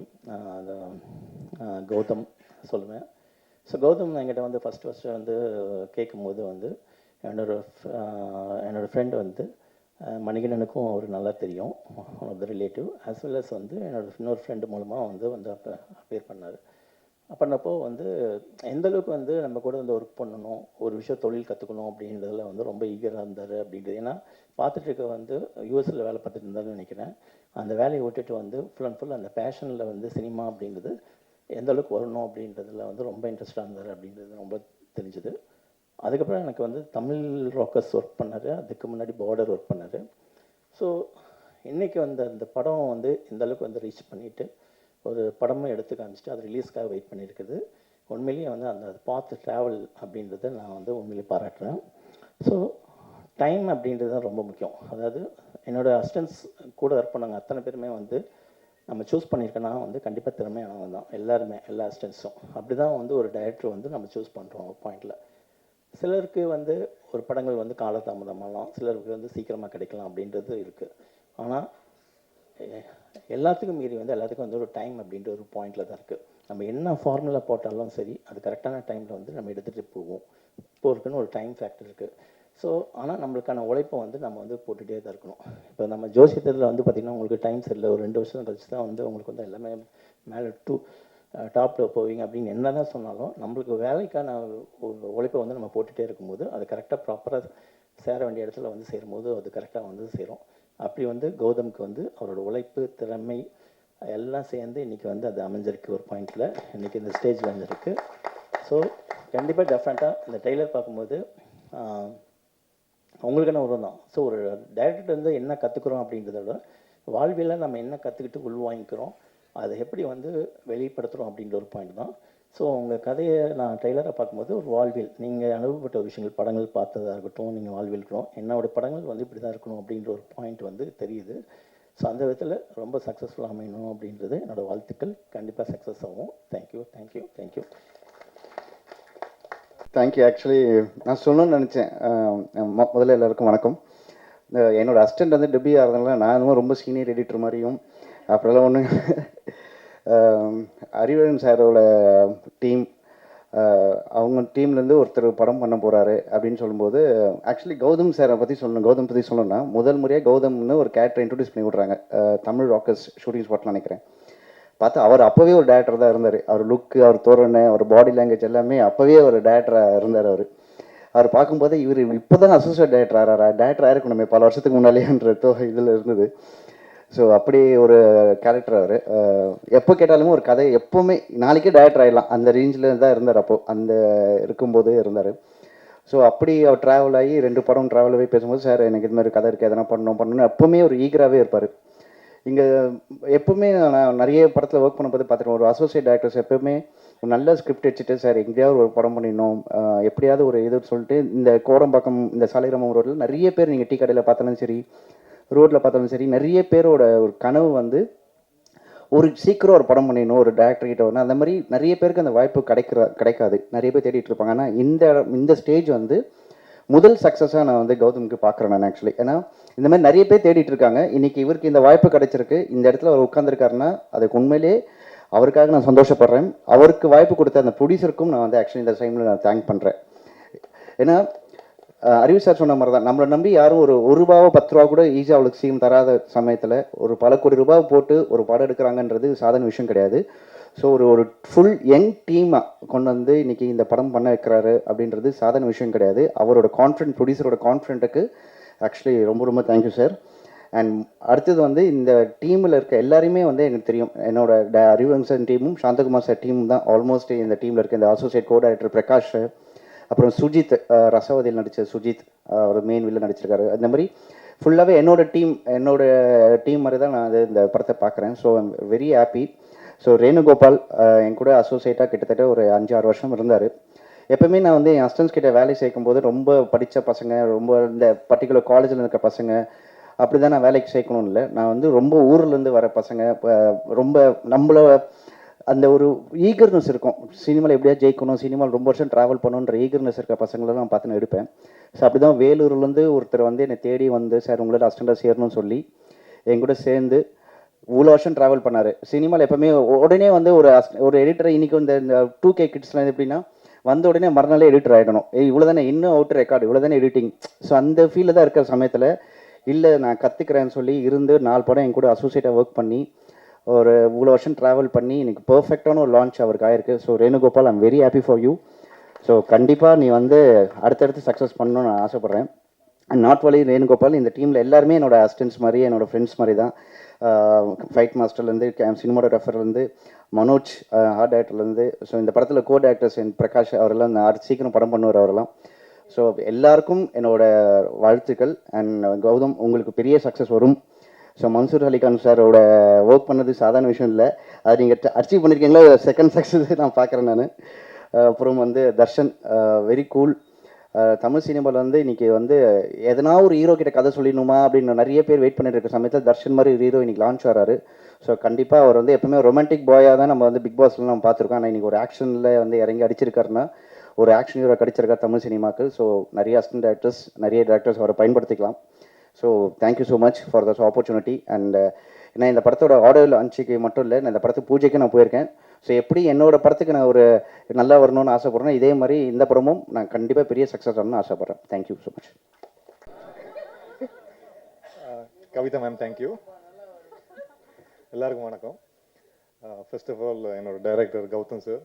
கௌதம் சொல்லுவேன். ஸோ கௌதம் என்கிட்ட வந்து ஃபஸ்ட்டு வந்து கேட்கும்போது வந்து என்னோடய ஃப்ரெண்டு வந்து மணிகண்டனுக்கும் அவர் நல்லா தெரியும், one of the relative as well as வந்து இன்னொரு ஃப்ரெண்டு மூலமாக வந்து அப்போ அப்பியர் பண்ணார். பண்ணப்போ வந்து எந்தளவுக்கு வந்து நம்ம கூட வந்து ஒர்க் பண்ணணும், ஒரு விஷயம் தொழில் கற்றுக்கணும் அப்படின்றதுல வந்து ரொம்ப ஈகராக இருந்தார் அப்படின்றது. ஏன்னா பார்த்துட்டு இருக்க வந்து யூஎஸில் வேலை பார்த்துட்டு இருந்தாருன்னு நினைக்கிறேன். அந்த வேலையை விட்டுட்டு வந்து ஃபுல் அண்ட் ஃபுல் அந்த பேஷனில் வந்து சினிமா அப்படின்றது எந்த அளவுக்கு வரணும் அப்படின்றதுல வந்து ரொம்ப இன்ட்ரெஸ்டாக இருந்தார் அப்படின்றது ரொம்ப தெரிஞ்சுது. அதுக்கப்புறம் எனக்கு வந்து தமிழ் ராக்கர்ஸ் ஒர்க் பண்ணார், அதுக்கு முன்னாடி பார்டர் ஒர்க் பண்ணார். ஸோ இன்றைக்கி வந்து அந்த படம் வந்து இந்த அளவுக்கு வந்து ரீச் பண்ணிவிட்டு ஒரு படமும் எடுத்து காமிச்சிட்டு அது ரிலீஸ்க்காக வெயிட் பண்ணியிருக்குது. உண்மையிலேயே வந்து அந்த பார்த்து ட்ராவல் அப்படின்றத நான் வந்து உண்மையிலேயே பாராட்டுறேன். ஸோ டைம் அப்படின்றது தான் ரொம்ப முக்கியம். அதாவது என்னோடய அசிஸ்டன்ஸ் கூட ஒர்க் பண்ணாங்க அத்தனை பேருமே வந்து நம்ம சூஸ் பண்ணியிருக்கேன்னா வந்து கண்டிப்பாக திறமையானவங்க தான் எல்லாருமே, எல்லா அசிஸ்டன்ஸும். அப்படி தான் வந்து ஒரு டைரக்டர் வந்து நம்ம சூஸ் பண்ணுறோம் ஒரு பாயிண்டில். சிலருக்கு வந்து ஒரு படங்கள் வந்து காலதாமதமாகலாம், சிலருக்கு வந்து சீக்கிரமாக கிடைக்கலாம் அப்படின்றது இருக்குது. ஆனால் எல்லாத்துக்கும் மீறி வந்து எல்லாத்துக்கும் வந்து ஒரு டைம் அப்படின்ற ஒரு பாயிண்டில் தான் இருக்குது. நம்ம என்ன ஃபார்முலா போட்டாலும் சரி அது கரெக்டான டைமில் வந்து நம்ம எடுத்துகிட்டு போவோம். போகிறதுக்குன்னு ஒரு டைம் ஃபேக்டர் இருக்குது. ஸோ ஆனால் நம்மளுக்கான உழைப்பை வந்து நம்ம வந்து போட்டுகிட்டே தான் இருக்கணும். இப்போ நம்ம ஜோசியத்தில் வந்து பார்த்திங்கன்னா உங்களுக்கு டைம் சரியில்லை, ஒரு 2 வருஷம் கழிச்சு தான் வந்து உங்களுக்கு வந்து எல்லாமே மேலே டாப்பில் போவீங்க அப்படின்னு என்ன தான் சொன்னாலும் நம்மளுக்கு வேலைக்கான உழைப்பை வந்து நம்ம போட்டுகிட்டே இருக்கும்போது அது கரெக்டாக ப்ராப்பராக சேர வேண்டிய இடத்துல வந்து சேரும்போது அது கரெக்டாக வந்து சேரும். அப்படி வந்து கௌதமுக்கு வந்து அவரோட உழைப்பு, திறமை எல்லாம் சேர்ந்து இன்றைக்கி வந்து அது அமைஞ்சிருக்கு ஒரு பாயிண்டில், இன்றைக்கி இந்த ஸ்டேஜில் அமைஞ்சிருக்கு. ஸோ கண்டிப்பாக டெஃபினட்டாக இந்த ட்ரெய்லர் பார்க்கும்போது அவங்களுக்கான உருவம் தான். ஸோ ஒரு டைரக்டர் வந்து என்ன கற்றுக்குறோம் அப்படின்றத விட வாழ்வியலில் நம்ம என்ன கற்றுக்கிட்டு உள்வாங்கிக்கிறோம், அதை எப்படி வந்து வெளிப்படுத்துகிறோம் அப்படின்ற ஒரு பாயிண்ட் தான். ஸோ உங்கள் கதையை நான் ட்ரெய்லராக பார்க்கும்போது ஒரு வாழ்வியல், நீங்கள் அனுபவப்பட்ட ஒரு விஷயங்கள் படங்கள் பார்த்ததாக இருக்கட்டும், நீங்கள் வாழ்வியல் இருக்கணும், என்னோடய படங்கள் வந்து இப்படி தான் இருக்கணும் அப்படின்ற ஒரு பாயிண்ட் வந்து தெரியுது. ஸோ அந்த விதத்தில் ரொம்ப சக்ஸஸ்ஃபுல்லாக அமையணும் அப்படின்றது என்னோடய வாழ்த்துக்கள். கண்டிப்பாக சக்ஸஸ் ஆகும். Thank you thank you thank you thank you. Actually நான் சொல்லணும்னு நினச்சேன். முதல்ல எல்லாருக்கும் வணக்கம். என்னோடய அசிஸ்டண்ட் வந்து டெபியூ ஆகிறதுனால நானும் ரொம்ப சீனியர் எடிட்டர் மாதிரியும் அப்புறம்லாம் ஒன்று அறிவழகன் சாரோட டீம் அவங்க டீம்லேருந்து ஒருத்தர் படம் பண்ண போகிறாரு அப்படின்னு சொல்லும்போது ஆக்சுவலி கௌதம் சாரை பற்றி சொல்லணும். கௌதம் பற்றி சொல்லணும்னா முதல் முறையாக கௌதம்னு ஒரு கேரக்டர் இன்ட்ரடியூஸ் பண்ணி விட்றாங்க தமிழ் ராக்கர்ஸ் ஷூட்டிங் ஸ்பாட்டில் நினைக்கிறேன். பார்த்தா அவர் அப்போவே ஒரு டேரக்டர் தான் இருந்தார். அவர் லுக்கு, அவர் தோரணை, அவர் பாடி லாங்குவேஜ் எல்லாமே அப்போவே ஒரு டேரக்டராக இருந்தார். அவர் பார்க்கும்போது இவர் இப்போ தான் அசோசியேட் டேரக்டர் ஆயிருக்கணுமே பல வருஷத்துக்கு முன்னாலேன்ற இதில் இருந்தது. ஸோ அப்படி ஒரு கேரக்டர் அவர். எப்போ கேட்டாலுமே ஒரு கதை எப்போவுமே நாளைக்கே டேரக்டர் ஆகிடலாம் அந்த ரேஞ்சில் தான் இருந்தார். அப்போது அந்த இருக்கும்போதே இருந்தார். ஸோ அப்படி அவர் ட்ராவல் ஆகி 2 படம் ட்ராவல் ஆகி பேசும்போது சார் எனக்கு இது மாதிரி கதை இருக்குது, எதனா பண்ணணும்னு எப்போவுமே ஒரு ஈகராகவே இருப்பார். இங்கே எப்போவுமே நான் நிறைய படத்தில் ஒர்க் பண்ணும்போது பார்த்துருக்கேன், ஒரு அசோசியேட் டேரக்டர்ஸ் எப்போவுமே ஒரு நல்ல ஸ்கிரிப்ட் வச்சுட்டு சார் எங்கேயாவது ஒரு படம் பண்ணிடணும், எப்படியாவது ஒரு இது சொல்லிட்டு இந்த கோடம்பாக்கம் இந்த சாலைகிராமம் ரோட்டில் நிறைய பேர் நீங்கள் டீ கடையில் பார்த்தாலும் சரி, ரோட்டில் பார்த்தாலும் சரி, நிறைய பேரோட ஒரு கனவு வந்து ஒரு சீக்கிரம் ஒரு படம் பண்ணிடணும், ஒரு டேரக்டர்கிட்ட வரணும். அந்த மாதிரி நிறைய பேருக்கு அந்த வாய்ப்பு கிடைக்காது, நிறைய பேர் தேடிட்டு இருப்பாங்க. ஆனால் இந்த ஸ்டேஜ் வந்து முதல் சக்ஸஸாக நான் வந்து கௌதமுக்கு பார்க்குறேன் நான் ஆக்சுவலி. ஏன்னா இந்த மாதிரி நிறைய பேர் தேடிட்டு இருக்காங்க. இன்றைக்கி இவருக்கு இந்த வாய்ப்பு கிடைச்சிருக்கு, இந்த இடத்துல அவர் உட்காந்துருக்காருன்னா அதுக்கு உண்மையிலே அவருக்காக நான் சந்தோஷப்படுறேன். அவருக்கு வாய்ப்பு கொடுத்த அந்த ப்ரொடியூசருக்கும் நான் வந்து ஆக்சுவலி இந்த டைமில் நான் தேங்க் பண்ணுறேன். ஏன்னா அறிவு சார் சொன்ன மாதிரி தான், நம்மளை நம்பி யாரும் ஒரு ரூபாவோ 10 ரூபா கூட ஈஸியாக அவளுக்கு சீக்கிரம் தராத சமயத்தில் ஒரு பல கோடி ரூபாய் போட்டு ஒரு படம் எடுக்கிறாங்கன்றது சாதாரண விஷயம் கிடையாது. ஸோ ஒரு ஃபுல் யங் டீமாக கொண்டு வந்து இன்றைக்கி இந்த படம் பண்ண வைக்கிறாரு அப்படின்றது சாதாரண விஷயம் கிடையாது. அவரோட கான்ஃபிடென்ட், ப்ரொடியூசரோட கான்ஃபிடென்ட்டுக்கு ஆக்சுவலி ரொம்ப ரொம்ப தேங்க்யூ சார். அண்ட் அடுத்தது வந்து இந்த டீமில் இருக்க எல்லாரையுமே வந்து எனக்கு தெரியும். என்னோட அறிவன் சார் டீமும் சாந்தகுமார் சார் டீமும் தான் ஆல்மோஸ்ட் இந்த டீமில் இருக்க. இந்த அசோசியேட் கோ டைரக்டர் பிரகாஷ், அப்புறம் சுஜித், ரசவதியில் நடித்த சுஜித், ஒரு மெயின் வில்ல நடிச்சிருக்காரு. அந்த மாதிரி ஃபுல்லாகவே என்னோட டீம் மாதிரி தான் நான் இந்த படத்தை பார்க்குறேன். So I'm very happy. So Renugopal என் கூட அசோசியேட்டாக கிட்டத்தட்ட ஒரு 5-6 வருஷம் இருந்தார். எப்போவுமே நான் வந்து என் அசிஸ்டன்ஸ் கிட்ட வேலை சேர்க்கும்போது ரொம்ப படித்த பசங்க, ரொம்ப இந்த பர்டிகுலர் காலேஜில் இருக்க பசங்க அப்படி தான் நான் வேலைக்கு சேர்க்கணும் இல்லை. நான் வந்து ரொம்ப ஊர்லேருந்து வர பசங்க, ரொம்ப நம்மள அந்த ஒரு ஈகர்னஸ் இருக்கும். சினிமாவில் எப்படியா ஜெயிக்கணும், சினிமாவில் ரொம்ப வருஷம் ட்ராவல் பண்ணணுன்ற ஈகர்னஸ் இருக்க பசங்களை நான் பார்த்து நான் எடுப்பேன். ஸோ அப்படி தான் வேலூர்லேருந்து ஒருத்தர் வந்து என்னை தேடி வந்து, சார் உங்களோட அசிஸ்டண்டாக சேரணும்னு சொல்லி என் கூட சேர்ந்து இவ்வளோ வருஷம் ட்ராவல் பண்ணார். சினிமாவில் எப்போவுமே உடனே வந்து ஒரு எடிட்டரை இன்றைக்கி இந்த 2K கிட்ஸ்லாம் எப்படின்னா வந்த உடனே மறுநாளே எடிட்டர் ஆகிடணும். இவ்வளோ தானே இன்னும் அவுட் ரெக்கார்டு, இவ்வளோ தானே எடிட்டிங். ஸோ அந்த ஃபீல்டில் தான் இருக்கிற சமயத்தில் இல்லை நான் கற்றுக்கிறேன்னு சொல்லி இருந்து 4 படம் என் கூட அசோசியேட்டாக ஒர்க் பண்ணி ஒரு இவ்வளோ வருஷம் ட்ராவல் பண்ணி எனக்கு பர்ஃபெக்டான ஒரு லான்ச் அவருக்கு ஆயிருக்கு. So Renugopal, I'm very happy for you. So கண்டிப்பாக நீ வந்து அடுத்தடுத்து சக்ஸஸ் பண்ணணும்னு நான் ஆசைப்பட்றேன். அண்ட் நாட் ஒன்லி ரேணுகோபால், இந்த டீமில் எல்லாருமே என்னோட அசிஸ்டன்ஸ் மாதிரி, என்னோட ஃப்ரெண்ட்ஸ் மாதிரி தான். ஃபைட் மாஸ்டர்லேருந்து, சினிமாட்டோகிராஃபர்லேருந்து, மனோஜ் ஆர்ட் டைரக்டர்லேருந்து. ஸோ இந்த படத்தில் கோ டைரக்டர்ஸ் என் பிரகாஷ் அவரெல்லாம் சீக்கிரம் படம் பண்ணுவார் அவரெல்லாம். ஸோ எல்லாருக்கும் என்னோட வாழ்த்துக்கள். அண்ட் கௌதம், உங்களுக்கு பெரிய சக்ஸஸ் வரும். ஸோ மன்சூர் அலிகான் சாரோட ஒர்க் பண்ணது சாதாரண விஷயம் இல்லை. அது நீங்கள் அச்சீவ் பண்ணியிருக்கீங்களா, செகண்ட் சக்ஸஸ் நான் பார்க்குறேன் நான். அப்புறம் வந்து தர்ஷன், வெரி கூல். தமிழ் சினிமாவில் வந்து இன்றைக்கி வந்து எதனா ஒரு ஹீரோ கிட்ட கதை சொல்லிடணுமா அப்படின்னு நிறைய பேர் வெயிட் பண்ணிட்டு இருக்க சமயத்தில் தர்ஷன் மாதிரி ஒரு ஹீரோ இன்றைக்கி லான்ச் வராரு. ஸோ கண்டிப்பாக அவர் வந்து எப்பவுமே ரொமான்டிக் பாயாக தான் நம்ம வந்து பிக் பாஸ்லாம் நம்ம பார்த்துருக்கோம். ஆனால் இன்றைக்கி ஒரு ஆக்ஷனில் வந்து இறங்கி அடிச்சிருக்காருன்னா ஒரு ஆக்ஷன் ஹீரோ கிடைச்சிருக்கார் தமிழ் சினிமாவுக்கு. ஸோ நிறைய அசிஸ்டன்ட் டேரக்டர்ஸ், நிறைய டேரக்டர்ஸ் அவரை பயன்படுத்திக்கலாம். So thank you so much for this opportunity. And நான் இந்த படத்தோட ஆடியோ லான்ச்சுக்கு மட்டும் இல்லை, நான் இந்த படத்துக்கு பூஜைக்கு நான் போயிருக்கேன். ஸோ எப்படி என்னோட படத்துக்கு நான் ஒரு நல்லா வரணும்னு ஆசைப்பட்றேன், இதே மாதிரி இந்த படமும் நான் கண்டிப்பாக பெரிய சக்ஸஸ் ஆகணும்னு ஆசைப்பட்றேன். Thank you so much. Kavitha ma'am, thank you. எல்லாருக்கும் வணக்கம். ஃபர்ஸ்ட் ஆஃப் ஆல் என்னோட டைரக்டர் கௌதம் சார்,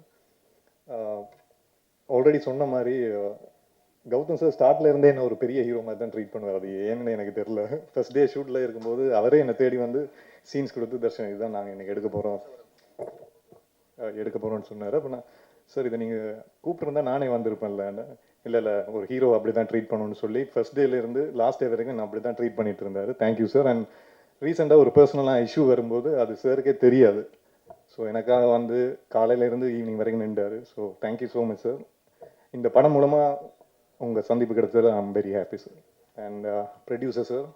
ஆல்ரெடி சொன்ன மாதிரி கௌதம் சார் ஸ்டார்ட்ல இருந்தே என்ன ஒரு பெரிய ஹீரோ மாதிரி தான் ட்ரீட் பண்ணுவார். அது ஏன்னு எனக்கு தெரியல. ஃபர்ஸ்ட் டே ஷூட்டில் இருக்கும்போது அவரே என்னை தேடி வந்து சீன்ஸ் கொடுத்து, தர்ஷன் இதுதான் நாங்கள் இன்னைக்கு எடுக்க போகிறோம்னு சொன்னார். அப்போ நான், சார் இதை நீங்கள் கூப்பிட்டுருந்தா நானே வந்திருப்பேன்ல. இல்லை ஒரு ஹீரோ அப்படி தான் ட்ரீட் பண்ணணும்னு சொல்லி ஃபர்ஸ்ட் டேலேருந்து லாஸ்ட் டே வரைக்கும் நான் அப்படி தான் ட்ரீட் பண்ணிட்டு இருந்தார். Thank you sir. அண்ட் ரீசெண்டாக ஒரு பர்சனலாக இஷ்யூ வரும்போது அது சாருக்கே தெரியாது. ஸோ எனக்காக வந்து காலையிலேருந்து ஈவினிங் வரைக்கும் நின்றார். So thank you so much sir. இந்த படம் மூலமாக உங்கள் சந்திப்பு கிடைச்சது ஐ am very happy sir. And producer sir,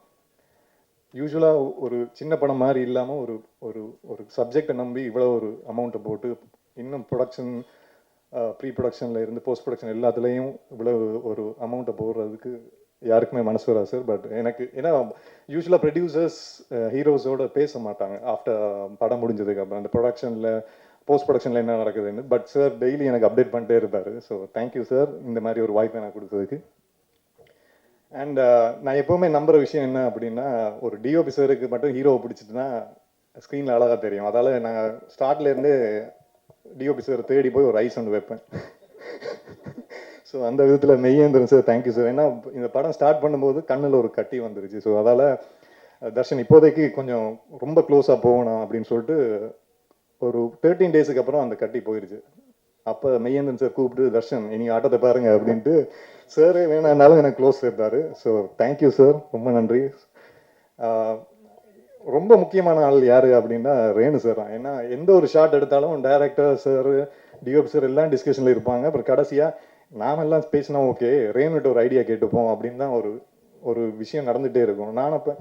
யூஸ்வலாக ஒரு சின்ன படம் மாதிரி இல்லாமல் ஒரு ஒரு ஒரு சப்ஜெக்டை நம்பி இவ்வளோ ஒரு அமௌண்ட்டை போட்டு இன்னும் ப்ரொடக்ஷன், ப்ரீ ப்ரொடக்ஷனில் இருந்து போஸ்ட் ப்ரொடக்ஷன் எல்லாத்துலேயும் இவ்வளோ ஒரு அமௌண்ட்டை போடுறதுக்கு யாருக்குமே மனசு வராது சார். பட் எனக்கு ஏன்னா யூஸ்வலாக ப்ரொடியூசர்ஸ் ஹீரோஸோட பேச மாட்டாங்க ஆஃப்டர் படம் முடிஞ்சதுக்கு அப்புறம் அந்த ப்ரொடக்ஷனில் போஸ்ட் ப்ரொடக்ஷனில் என்ன நடக்குதுன்னு. பட் சார் டெய்லி எனக்கு அப்டேட் பண்ணிட்டே இருப்பார். ஸோ தேங்க்யூ சார் இந்த மாதிரி ஒரு வாய்ப்பை எனக்கு கொடுத்ததுக்கு. அண்ட் நான் எப்போவுமே நம்புகிற விஷயம் என்ன அப்படின்னா, ஒரு டிஓபி சாருக்கு மட்டும் ஹீரோவை பிடிச்சிட்டுனா ஸ்க்ரீனில் அழகாக தெரியும். அதால் நான் ஸ்டார்ட்லேருந்தே டிஓபி சார் தேடி போய் ஒரு ஐஸ் ஒன்று வைப்பேன். ஸோ அந்த விதத்தில் மெய்யேந்திரன் சார் தேங்க்யூ சார். ஏன்னா இந்த படம் ஸ்டார்ட் பண்ணும்போது கண்ணில் ஒரு கட்டி வந்துருச்சு. ஸோ அதால் தர்ஷன் இப்போதைக்கு கொஞ்சம் ரொம்ப க்ளோஸாக போகணும் அப்படின்னு சொல்லிட்டு ஒரு 13 டேஸுக்கு அப்புறம் அந்த கட்டி போயிடுச்சு. அப்போ மெய்யேந்திரன் சார் கூப்பிட்டு, தர்ஷன் இன்னைக்கு ஆட்டத்தை பாருங்க அப்படின்ட்டு சாரே வேணான்னாலும் எனக்கு க்ளோஸ் சேர்த்தாரு. ஸோ தேங்க்யூ சார், ரொம்ப நன்றி. ரொம்ப முக்கியமான ஆள் யார் அப்படின்னா ரேணு சார் தான். ஏன்னா எந்த ஒரு ஷாட் எடுத்தாலும் டைரக்டர் சார், டிஓபி சார் எல்லாம் டிஸ்கஷனில் இருப்பாங்க. அப்புறம் கடைசியாக நாமெல்லாம் பேசினா ஓகே, ரேணுகிட்ட ஒரு ஐடியா கேட்டுப்போம் அப்படின்னு தான் ஒரு விஷயம் நடந்துகிட்டே இருக்கும். நான் அப்போ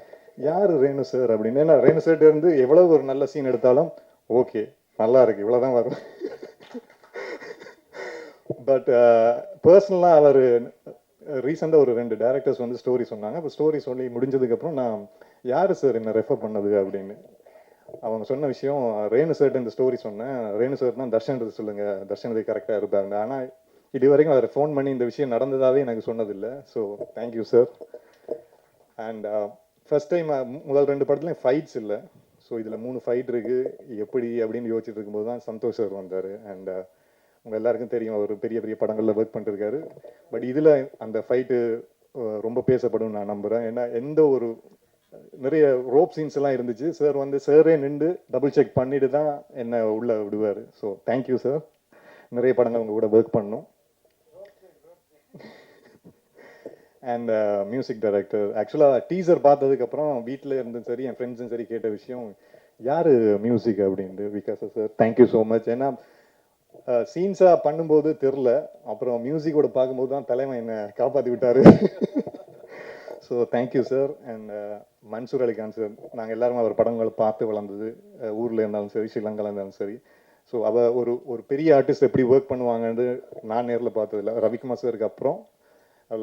யார் ரேணு சார் அப்படின்னு, ஏன்னா ரேணு சார்ட்ட இருந்து எவ்வளோ ஒரு நல்ல சீன் எடுத்தாலும் ஓகே நல்லா இருக்கு இவ்வளோதான் வரும். பட் பர்சனலாக அவர் ரீசெண்டாக ஒரு 2 டேரக்டர்ஸ் வந்து ஸ்டோரி சொன்னாங்க. அப்போ ஸ்டோரி சொல்லி முடிஞ்சதுக்கப்புறம் நான் யார் சார் என்ன ரெஃபர் பண்ணது அப்படின்னு அவங்க சொன்ன விஷயம், ரேணு சார்ட்டு இந்த ஸ்டோரி சொன்னேன். ரேணு சார் தான் தர்ஷன் சொல்லுங்கள், தர்ஷன் இது கரெக்டாக இருப்பாங்க. ஆனால் இது வரைக்கும் அவரை ஃபோன் பண்ணி இந்த விஷயம் நடந்ததாகவே எனக்கு சொன்னதில்லை. So thank you sir. And first time முதல் 2 படத்துலையும் ஃபைட்ஸ் இல்லை. ஸோ இதில் 3 ஃபைட் இருக்குது எப்படி அப்படின்னு யோசிச்சுட்டு இருக்கும்போது தான் சந்தோஷ் சார் வந்தார். அண்ட் உங்கள் எல்லாருக்கும் தெரியும், அவர் பெரிய பெரிய படங்களில் ஒர்க் பண்ணிருக்காரு. பட் இதில் அந்த ஃபைட்டு ரொம்ப பேசப்படும் நான் நம்புகிறேன். ஏன்னா நிறைய ரோப் சீன்ஸ் எல்லாம் இருந்துச்சு. சார் வந்து சாரே நின்று டபுள் செக் பண்ணிட்டு தான் என்னை உள்ளே விடுவார். So thank you sir. நிறைய படங்கள் உங்கள் கூட ஒர்க் பண்ணணும். அண்ட் மியூசிக் டைரக்டர், ஆக்சுவலாக டீசர் பார்த்ததுக்கப்புறம் வீட்டில் இருந்தும் சரி என் ஃப்ரெண்ட்ஸும் சரி கேட்ட விஷயம், யார் மியூசிக் அப்படின்ட்டு. Vikas sir thank you so much. ஏன்னா சீன்ஸாக பண்ணும்போது தெரில, அப்புறம் மியூசிக்கோட பார்க்கும்போது தான் தலைவன் என்னை காப்பாற்றி விட்டார். So thank you sir. And Mansoor Ali Khan sir, நாங்கள் எல்லாரும் அவர் படங்களை பார்த்து வளர்ந்தது, ஊரில் இருந்தாலும் சரி ஸ்ரீலங்காவில் இருந்தாலும் சரி. ஸோ ஒரு பெரிய ஆர்டிஸ்ட் எப்படி ஒர்க் பண்ணுவாங்கன்னு நான் நேரில் பார்த்ததில்ல. ரவிக்குமார் சாருக்கு அப்புறம்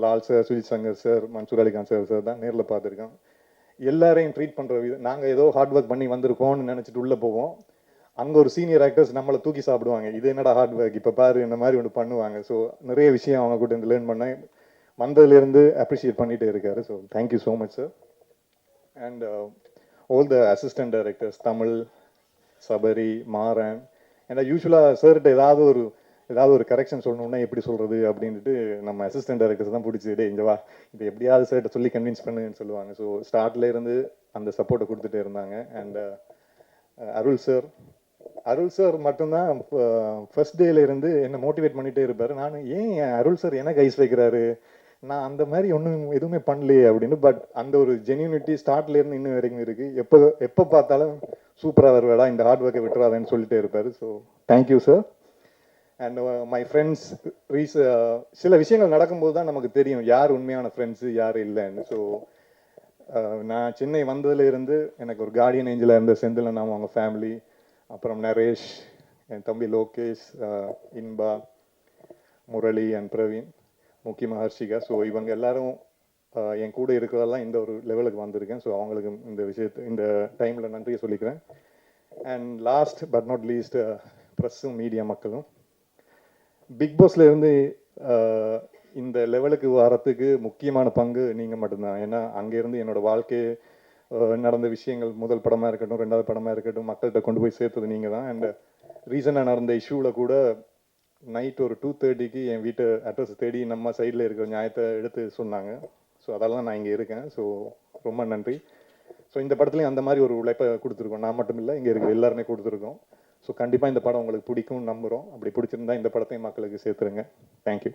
Lal sir, Sujith Shankar sir, Mansoor Ali Khan sir தான் நேரில் பார்த்துருக்கேன். எல்லாரையும் ட்ரீட் பண்ணுற விதம், நாங்கள் ஏதோ ஹார்ட் ஒர்க் பண்ணி வந்திருக்கோம்னு நினச்சிட்டு உள்ளே போவோம். அங்கே ஒரு சீனியர் ஆக்டர்ஸ் நம்மளை தூக்கி சாப்பிடுவாங்க. இது என்னடா ஹார்ட் ஒர்க், இப்போ பாரு இந்த மாதிரி ஒன்று பண்ணுவாங்க. ஸோ நிறைய விஷயம் அவங்க கூட இருந்து லேர்ன் பண்ணேன். வந்ததுலேருந்து அப்ரிஷியேட் பண்ணிகிட்டே இருக்காரு. So thank you so much sir. And all the assistant directors, Tamil, Sabari, Maran. ஏன்னா யூஸ்வலாக சார்கிட்ட ஏதாவது ஒரு கரெக்ஷன் சொல்லணுன்னா எப்படி சொல்கிறது அப்படின்ட்டு நம்ம அசிஸ்டன்ட் டைரக்டர்ஸ் தான் பிடிச்சி, டே இங்கே வா, இப்போ எப்படியாவது சார்கிட்ட சொல்லி கன்வின்ஸ் பண்ணுன்னு சொல்லுவாங்க. ஸோ ஸ்டார்ட்லேருந்து அந்த சப்போர்ட்டை கொடுத்துட்டே இருந்தாங்க. அண்ட் அருள் சார் மட்டும்தான் ஃபர்ஸ்ட் டேலேருந்து என்னை மோட்டிவேட் பண்ணிகிட்டே இருப்பார். நான் ஏன் அருள் சார் எனக்கு ஐஸ் வைக்கிறாரு, நான் அந்த மாதிரி எதுவுமே பண்ணலையே அப்படின்னு. பட் அந்த ஒரு ஜென்யூனிட்டி ஸ்டார்ட்லேருந்து இன்னும் வரைக்கும் இருக்குது. எப்போ பார்த்தாலும் சூப்பராக வருவாடா, இந்த ஹார்ட் ஒர்க்கை விட்டுறாதேன்னு சொல்லிட்டே இருப்பார். So thank you sir. And my friends, சில விஷயங்கள் நடக்கும்போது தான் நமக்கு தெரியும் யார் உண்மையான ஃப்ரெண்ட்ஸு யார் இல்லைன்னு. ஸோ நான் சென்னை வந்ததுலேருந்து எனக்கு ஒரு கார்டியன் ஏஞ்சலாக இருந்த செந்திலன், அவங்க ஃபேமிலி, அப்புறம் நரேஷ், என் தம்பி லோகேஷ், இன்பா, முரளி அண்ட் பிரவீன், முக்கியமாக ஹர்ஷிகா. ஸோ இவங்க எல்லாரும் என் கூட இருக்கிறதெல்லாம் இந்த ஒரு லெவலுக்கு வந்திருக்கேன். ஸோ அவங்களுக்கு இந்த டைமில் நன்றியை சொல்லிக்கிறேன். And last but not least, ப்ரெஸ்ஸும் மீடியா மக்களும். பிக் பாஸ்ல இருந்து இந்த லெவலுக்கு வரத்துக்கு முக்கியமான பங்கு நீங்கள் மட்டும்தான். ஏன்னா அங்கேருந்து என்னோட வாழ்க்கை நடந்த விஷயங்கள், முதல் படமாக இருக்கட்டும், 2வது படமாக இருக்கட்டும், மக்கள்கிட்ட கொண்டு போய் சேர்த்தது நீங்கள் தான். அண்ட் ரீசனாக நடந்த இஷ்யூவில் கூட நைட் ஒரு 2:30க்கு என் வீட்டு அட்ரஸ் தேடி நம்ம சைடில் இருக்கிற நியாயத்தை எடுத்து சொன்னாங்க. ஸோ அதெல்லாம் நான் இங்கே இருக்கேன். ஸோ ரொம்ப நன்றி. ஸோ இந்த படத்துலையும் அந்த மாதிரி ஒரு உழைப்பை கொடுத்துருக்கோம். நான் மட்டும் இல்லை, இங்கே இருக்கிற எல்லாருமே கொடுத்துருக்கோம். ஸோ கண்டிப்பாக இந்த படம் உங்களுக்கு பிடிக்கும்னு நம்புகிறோம். அப்படி பிடிச்சிருந்தா இந்த படத்தையும் மக்களுக்கு சேர்த்துருங்க. தேங்க்யூ.